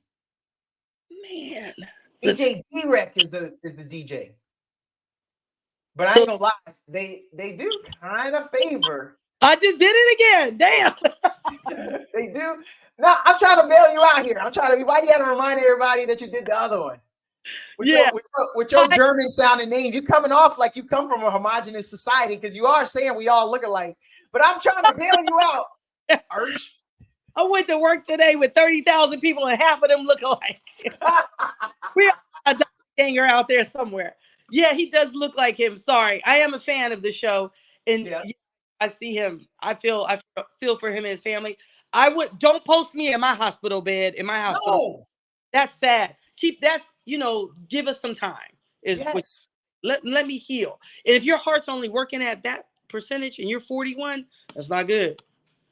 Man, DJ D-Rec is the DJ. But I ain't gonna lie, they do kind of favor. I just did it again. Damn. They do. No, I'm trying to bail you out here. Why you gotta remind everybody that you did the other one? With your German sounding name, you coming off like you come from a homogenous society because you are saying we all look alike. But I'm trying to bail you out, Ursh. I went to work today with 30,000 people and half of them look alike. We have a doppelganger out there somewhere. Yeah, he does look like him. Sorry, I am a fan of the show, and I see him. I feel for him and his family. Don't post me in my hospital bed in my hospital. No. That's sad. Give us some time. Let me heal. And if your heart's only working at that percentage and you're 41, that's not good.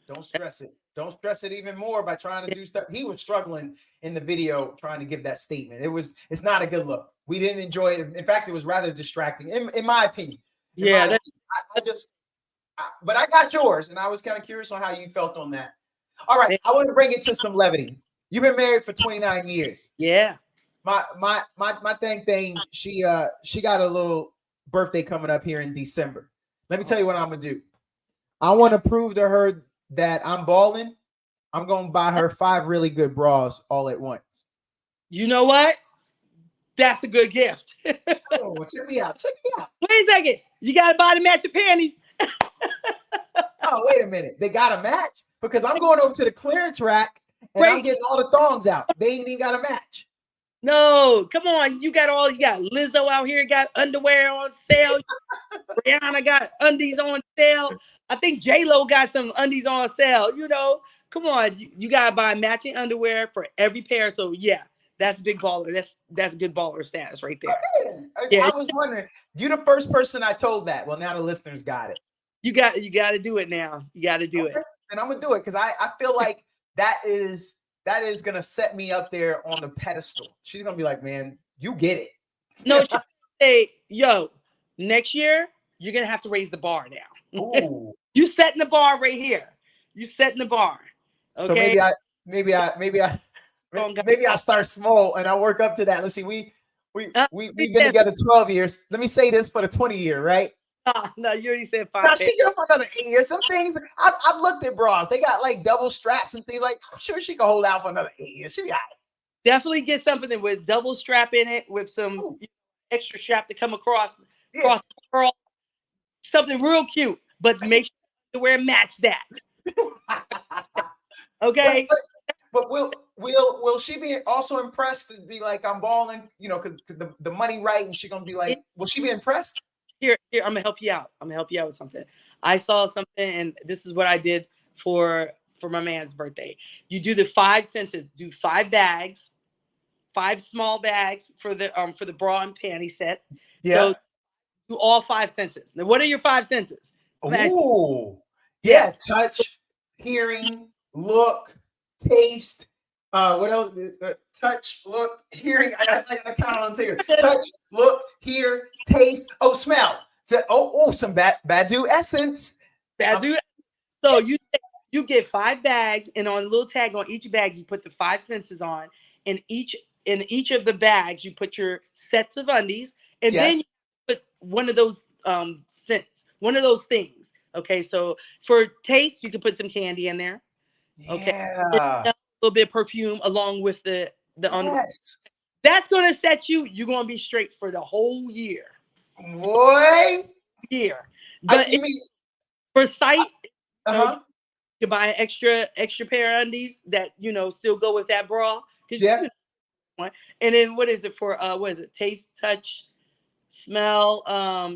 Don't stress it. Don't stress it even more by trying to do stuff. He was struggling in the video trying to give that statement. It's not a good look. We didn't enjoy it. In fact, it was rather distracting, in my opinion. But I got yours, and I was kind of curious on how you felt on that. All right, I want to bring it to some levity. You've been married for 29 years. Yeah. My thing. She got a little birthday coming up here in December. Let me tell you what I'm gonna do. I want to prove to her that I'm balling. I'm gonna buy her 5 really good bras all at once. You know what? That's a good gift. Oh, check me out. Wait a second. You gotta buy the matching panties. Oh, wait a minute. They got a match? Because I'm going over to the clearance rack and I'm getting all the thongs out. They ain't even got a match. No, come on. You got Lizzo out here got underwear on sale. Rihanna got undies on sale. I think J-Lo got some undies on sale. Come on. You gotta buy matching underwear for every pair. So yeah, that's big baller. That's good baller status right there. Okay. Yeah. I was wondering, you're the first person I told that. Well, now the listeners got it. You got to do it now. You got to do it. And I'm gonna do it because I feel like that is gonna set me up there on the pedestal. She's gonna be like, man, you get it. No, she say, yo, next year you're gonna have to raise the bar now. Ooh. You setting the bar right here. You setting the bar. Okay. So maybe I start small and I work up to that. Let's see, we've been together 12 years. Let me say this for the 20 year, right? No, you already said 5. Now she good for another 8 years. Some things I've looked at bras. They got like double straps and things like. I'm sure she can hold out for another 8 years. She be all right. Definitely get something with double strap in it with some extra strap to come across the curl. Something real cute, but make sure to wear match that. Okay. But will she be also impressed to be like, I'm balling, because the money right, and she gonna be like, will she be impressed? Here, I'm gonna help you out. I'm gonna help you out with something. I saw something, and this is what I did for my man's birthday. You do the 5 senses. Do 5 bags, 5 small bags for the bra and panty set. Yeah. So do all 5 senses. Now, what are your 5 senses? Oh, yeah. Touch, hearing, look, taste. What else? Touch, look, hearing. I gotta count on here. Touch, look, hear, taste. Oh, smell. Some Badu essence. Badu. So you get 5 bags, and on a little tag on each bag, you put the 5 senses on. In each of the bags, you put your sets of undies, and then you put one of those scents, one of those things. Okay, so for taste, you can put some candy in there. Okay, a little bit of perfume along with the underwear. That's gonna set you. You're gonna be straight for the whole year. Boy, But for sight, you can buy an extra pair of undies that still go with that bra. And then what is it for? What is it? Taste, touch, smell,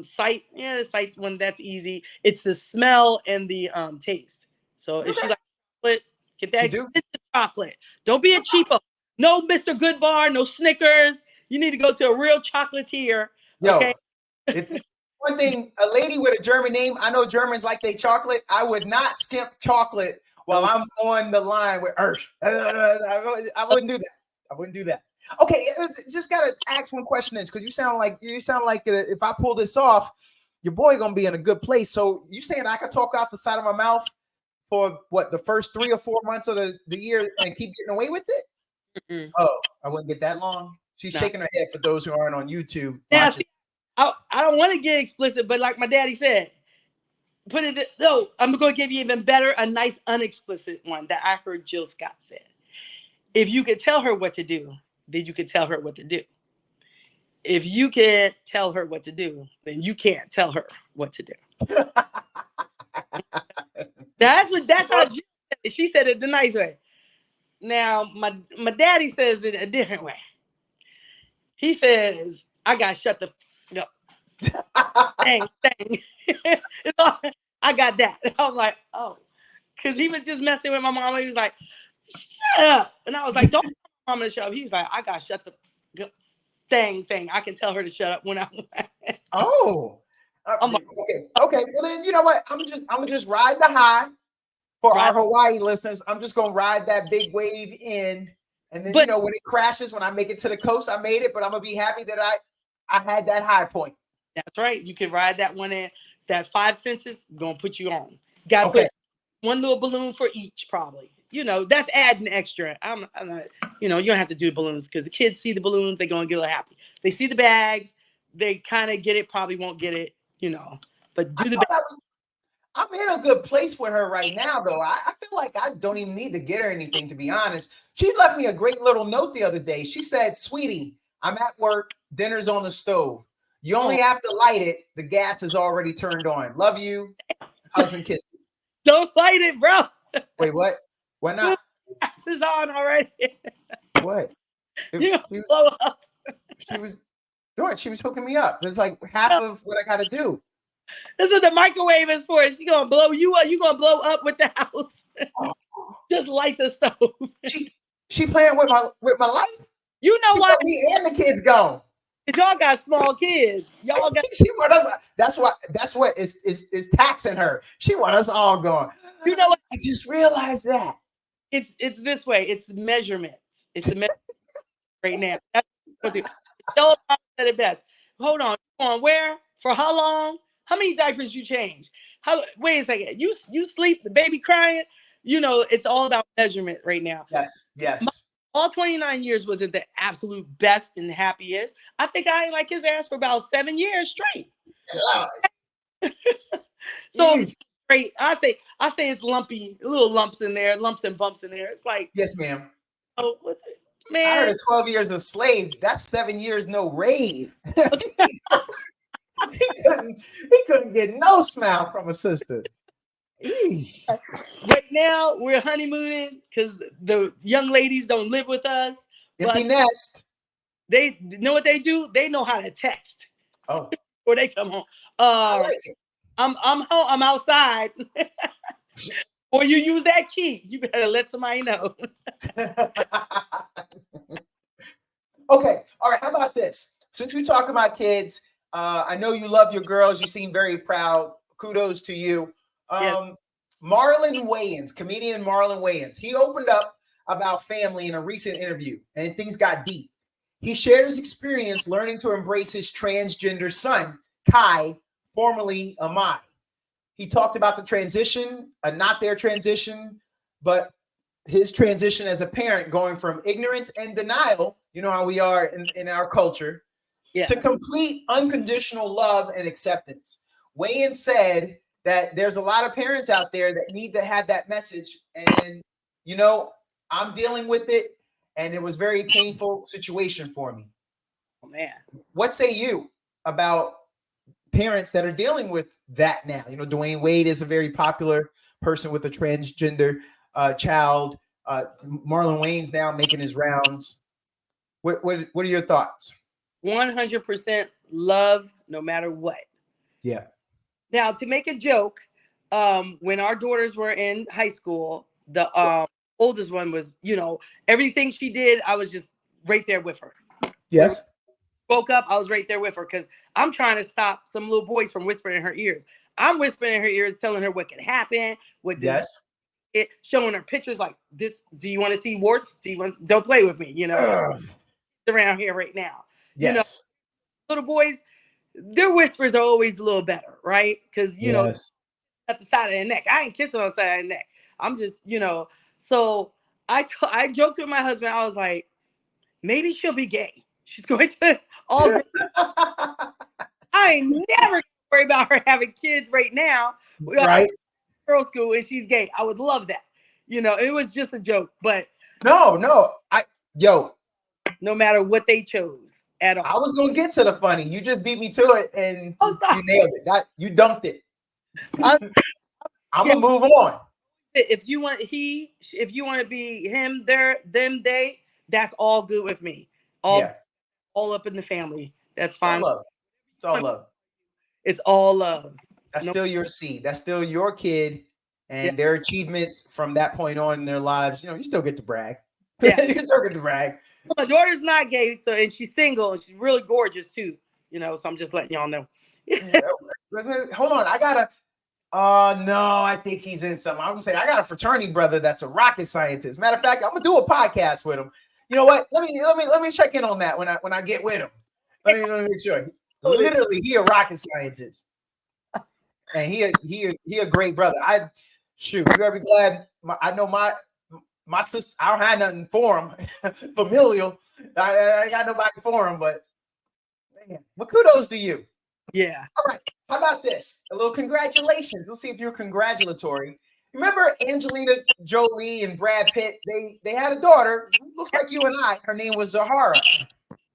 sight. Yeah, the sight one, that's easy. It's the smell and the taste. So if she like chocolate, get that expensive chocolate. Don't be a cheapo. No Mr. Good Bar, no Snickers. You need to go to a real chocolatier. Okay. One thing, a lady with a German name, I know Germans like their chocolate. I would not skimp chocolate while I'm on the line with Ursula. I wouldn't do that. I wouldn't do that. Okay, just gotta ask one question is, because you sound like if I pull this off, your boy gonna be in a good place. So you saying I could talk out the side of my mouth for what, the first 3 or 4 months of the year and keep getting away with it? Mm-mm. Oh, I wouldn't get that long. She's shaking her head for those who aren't on YouTube. Now, see, I don't want to get explicit, but like my daddy said, I'm gonna give you even better, a nice unexplicit one that I heard Jill Scott said. If you could tell her what to do, then you could tell her what to do. If you can't tell her what to do, then you can't tell her what to do. That's how Jill said it. She said it the nice way. Now, my daddy says it a different way. He says, I got shut the up. Dang. I got that. I'm like, oh. Because he was just messing with my mama. He was like, shut up. And I was like, don't tell my mama to shut up. He was like, I got shut the thing. I can tell her to shut up when I want. Oh. I'm like, okay. Well, then, you know what? I'm gonna just ride the high for our Hawaii listeners. I'm just gonna ride that big wave in. And then, when it crashes, when I make it to the coast, I made it. But I'm gonna be happy that I had that high point. That's right. You can ride that one in. That 5 senses gonna put you on. Got to put one little balloon for each, probably. That's adding extra. I'm not. You don't have to do balloons because the kids see the balloons, they're gonna get a little happy. They see the bags, they kind of get it. Probably won't get it. But do the bags. I'm in a good place with her right now, though. I feel like I don't even need to get her anything, to be honest. She left me a great little note the other day. She said, "Sweetie, I'm at work. Dinner's on the stove. You only have to light it. The gas is already turned on. Love you. Hugs and kisses." Don't light it, bro. Wait, what? Why not? The gas is on already. What? Blow up. She was hooking me up. It's like half of what I got to do. This is what the microwave is for. She gonna blow you up. You gonna blow up with the house. Just light the stove. She playing with my life. You know why? Me and the kids gone. Y'all got small kids. Y'all got. She want us. That's what is taxing her. She want us all going. You know what? I just realized that. It's this way. It's the measurements. It's the measurement right now. That's what Stella said it best. Hold on. Where? For how long? How many diapers you change? Wait a second. You sleep, the baby crying. You know, it's all about measurement right now. Yes, yes. All 29 years wasn't the absolute best and happiest. I think I like his ass for about 7 years straight. So great. I say it's lumpy, little lumps in there, lumps and bumps in there. It's like, yes, ma'am. Oh, I heard man. of 12 years of slave. That's 7 years no rave. he couldn't get no smile from a sister. Eesh. Right now we're honeymooning because the young ladies don't live with us. Empty nest. They know what they do. They know how to text. Oh, or they come home. I like it. I'm home. I'm outside. Or you use that key. You better let somebody know. Okay. All right. How about this? Since we talk about kids, I know you love your girls. You seem very proud. Kudos to you. Yes. Marlon Wayans, comedian Marlon Wayans, he opened up about family in a recent interview, and things got deep. He shared his experience learning to embrace his transgender son, Kai, formerly Amai. He talked about the transition, not their transition, but his transition as a parent, going from ignorance and denial, you know how we are in our culture, to complete unconditional love and acceptance. Wayans said that there's a lot of parents out there that need to have that message. And, you know, I'm dealing with it, and it was a very painful situation for me. Oh, man. What say you about parents that are dealing with that now? You know, Dwayne Wade is a very popular person with a transgender child. Marlon Wayans now making his rounds. What are your thoughts? 100% love, no matter what. Yeah. Now, to make a joke, when our daughters were in high school, the oldest one was, you know, everything she did, I was just right there with her. Yes. Woke up, I was right there with her because I'm trying to stop some little boys from whispering in her ears. I'm whispering in her ears, telling her what can happen. Showing her pictures like this. Do you want to see warts? Don't play with me, you know. Around here right now. Yes. You know, little boys, their whispers are always a little better, right? Because you know, at the side of the neck. I ain't kissing on the side of the neck. I'm just, you know. So I joked with my husband. I was like, maybe she'll be gay. She's going to all. I ain't never worry about her having kids right now. Right. Girl school and she's gay. I would love that. You know, it was just a joke, but no. No matter what they chose at all. I was gonna get to the funny. You just beat me to it, and you nailed it. You dunked it. I'm gonna move on. If you want to be him, them, they, that's all good with me. All up in the family. That's fine. It's all love. It's all love. That's still your seed. That's still your kid, and their achievements from that point on in their lives. You know, you still get to brag. Yeah, you still get to brag. My daughter's not gay, and she's single, and she's really gorgeous too. You know, so I'm just letting y'all know. Hold on, I gotta. No, I think he's in something. I'm gonna say I got a fraternity brother that's a rocket scientist. Matter of fact, I'm gonna do a podcast with him. You know what? Let me check in on that when I get with him. Let me make sure. Literally, he a rocket scientist, and he a great brother. You better be glad. I know my sister. I don't have nothing for him. Familial. I ain't got nobody for him, but kudos to you. Yeah. All right. How about this? A little congratulations. Let's see if you're congratulatory. Remember Angelina Jolie and Brad Pitt? They had a daughter. Looks like you and I. Her name was Zahara.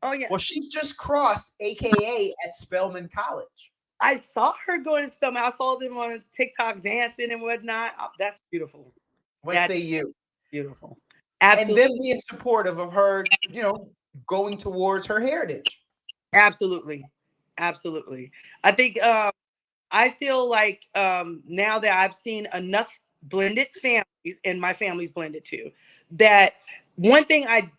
Oh yeah. Well, she just crossed AKA at Spelman College. I saw her going to Spelman. I saw them on TikTok dancing and whatnot. That's beautiful. What say you? Beautiful. Absolutely. And them being supportive of her, you know, going towards her heritage. Absolutely. I think I feel like now that I've seen enough blended families, and my family's blended too, that one thing I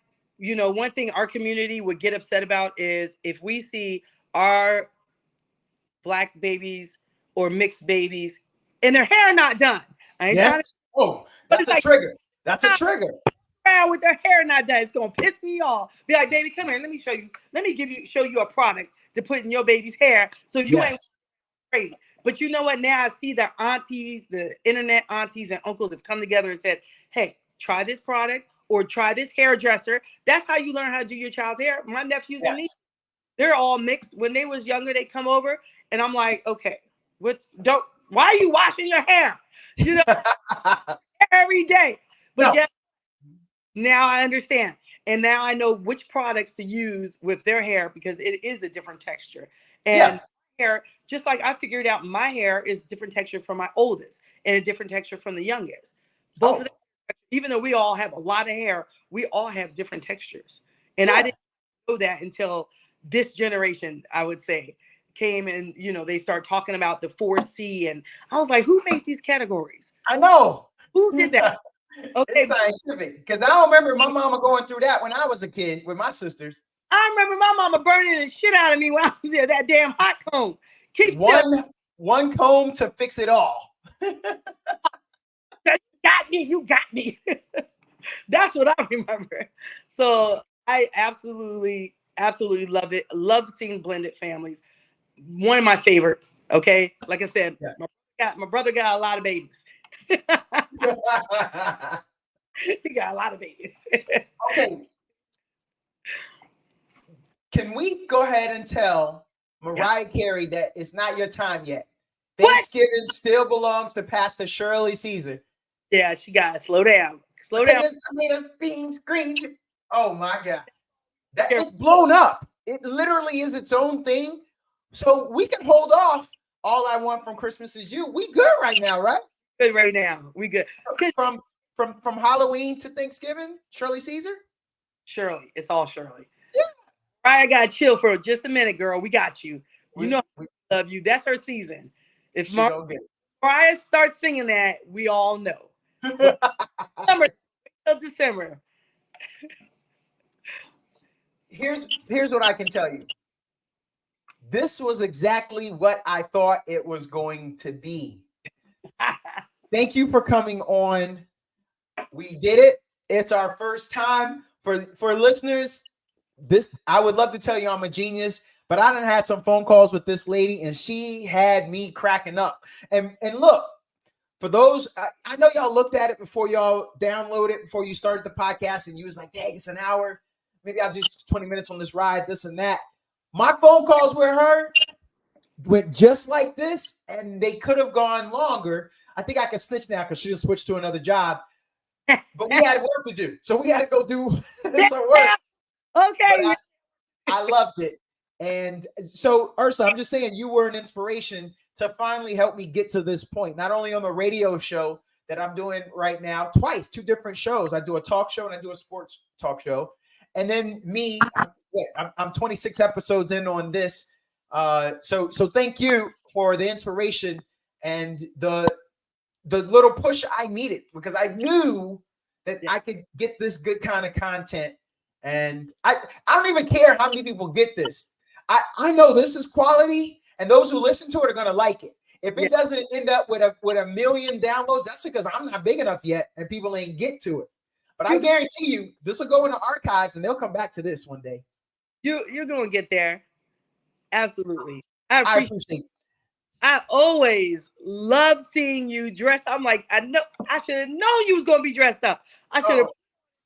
you know, one thing our community would get upset about is if we see our Black babies or mixed babies and their hair not done. I ain't Yes. trying to, Oh, but that's it's a like trigger. That's a trigger. around with their hair not done. It's gonna piss me off. Be like, baby, come here. Let me show you. Let me show you a product to put in your baby's hair so you ain't Yes. crazy. But you know what? Now I see the aunties, the internet aunties and uncles have come together and said, hey, try this product or try this hairdresser. That's how you learn how to do your child's hair. My nephews and nieces, they're all mixed. When they was younger, they come over and I'm like, okay, why are you washing your hair? You know, every day. But No. now I understand. And now I know which products to use with their hair because it is a different texture. And hair, just like I figured out my hair is different texture from my oldest and a different texture from the youngest. Both of them, even though we all have a lot of hair, we all have different textures. And I didn't know that until this generation, I would say, came and, you know, they start talking about the 4C. And I was like, who made these categories? I know. Who did that? Okay. It's scientific because I don't remember my mama going through that when I was a kid with my sisters. I remember my mama burning the shit out of me when I was there, that damn hot comb. One comb to fix it all. You got me. That's what I remember. So I absolutely love it. Love seeing blended families. One of my favorites. Okay. Like I said, my brother got a lot of babies. He got a lot of babies. Okay. Can we go ahead and tell Mariah Carey that it's not your time yet? Thanksgiving still belongs to Pastor Shirley Caesar. Yeah, she got to slow down. Slow down. Tomatoes, beans, greens. Oh my God. It's blown up. It literally is its own thing. So we can hold off. All I Want from Christmas Is You. We good right now, right? Good right now. We good. From Halloween to Thanksgiving, Shirley Caesar? Shirley. It's all Shirley. Yeah. I got to chill for just a minute, girl. We got you. You know we love you. That's her season. If Mariah starts singing that, we all know. December. Here's what I can tell you. This was exactly what I thought it was going to be. Thank you for coming on. We did it. It's our first time. For listeners, I would love to tell you I'm a genius, but I done had some phone calls with this lady and she had me cracking up. And look, for those, I know y'all looked at it before y'all download it, before you started the podcast, and you was like, dang, it's an hour. Maybe I'll just 20 minutes on this ride, this and that. My phone calls with her went just like this, and they could have gone longer. I think I can snitch now because she just switched to another job. But we had work to do. So we had to go do some work. Okay. I loved it. And so, Ursula, I'm just saying you were an inspiration to finally help me get to this point, not only on the radio show that I'm doing right now, twice, 2 different shows. I do a talk show and I do a sports talk show. And then I'm 26 episodes in on this. So thank you for the inspiration and the little push I needed, because I knew that I could get this good kind of content. And I don't even care how many people get this. I know this is quality, and those who listen to it are going to like it. If it doesn't end up with a million downloads, that's because I'm not big enough yet and people ain't get to it. But I guarantee you, this will go in the archives and they'll come back to this one day. You're going to get there. Absolutely. I appreciate it. I always love seeing you dressed. I'm like, I should have known you was going to be dressed up. I should have put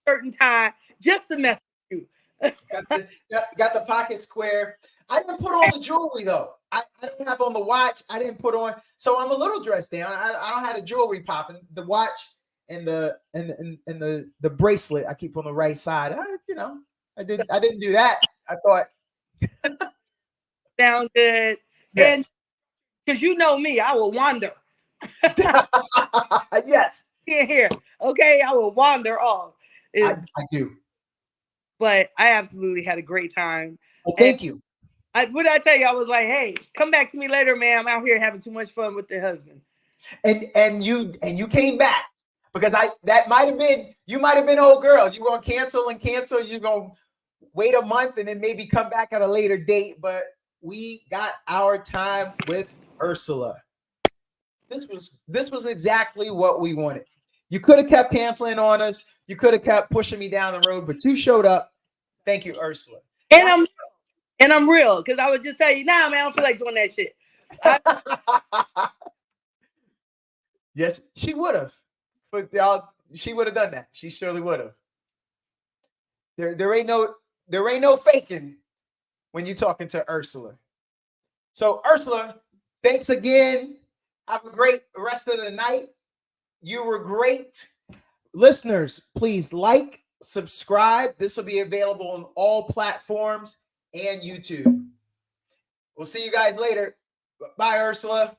a certain tie just to mess with you. got the pocket square. I didn't put on the jewelry though. I didn't have on the watch. I didn't put on, so I'm a little dressed down. I don't have the jewelry popping. The watch and the bracelet I keep on the right side. I didn't do that. I thought sound good. Yeah. And because you know me, I will wander. Yes. Here. Okay, I will wander off. I do. But I absolutely had a great time. Well, thank you. What did I tell you? I was like, hey, come back to me later, man. I'm out here having too much fun with the husband. And you came back. because that might have been, you might have been old girls. You're gonna cancel and cancel. You're gonna wait a month and then maybe come back at a later date. But we got our time with Ursula. This was exactly what we wanted. You could have kept canceling on us. You could have kept pushing me down the road, but you showed up. Thank you, Ursula. And I'm real, because I would just tell you, nah, man, I don't feel like doing that shit. Yes, she would have. But y'all, she would have done that. She surely would have. There ain't no faking when you're talking to Ursula. So Ursula, thanks again. Have a great rest of the night. You were great. Listeners, please like, subscribe. This will be available on all platforms and YouTube. We'll see you guys later. Bye, Ursula.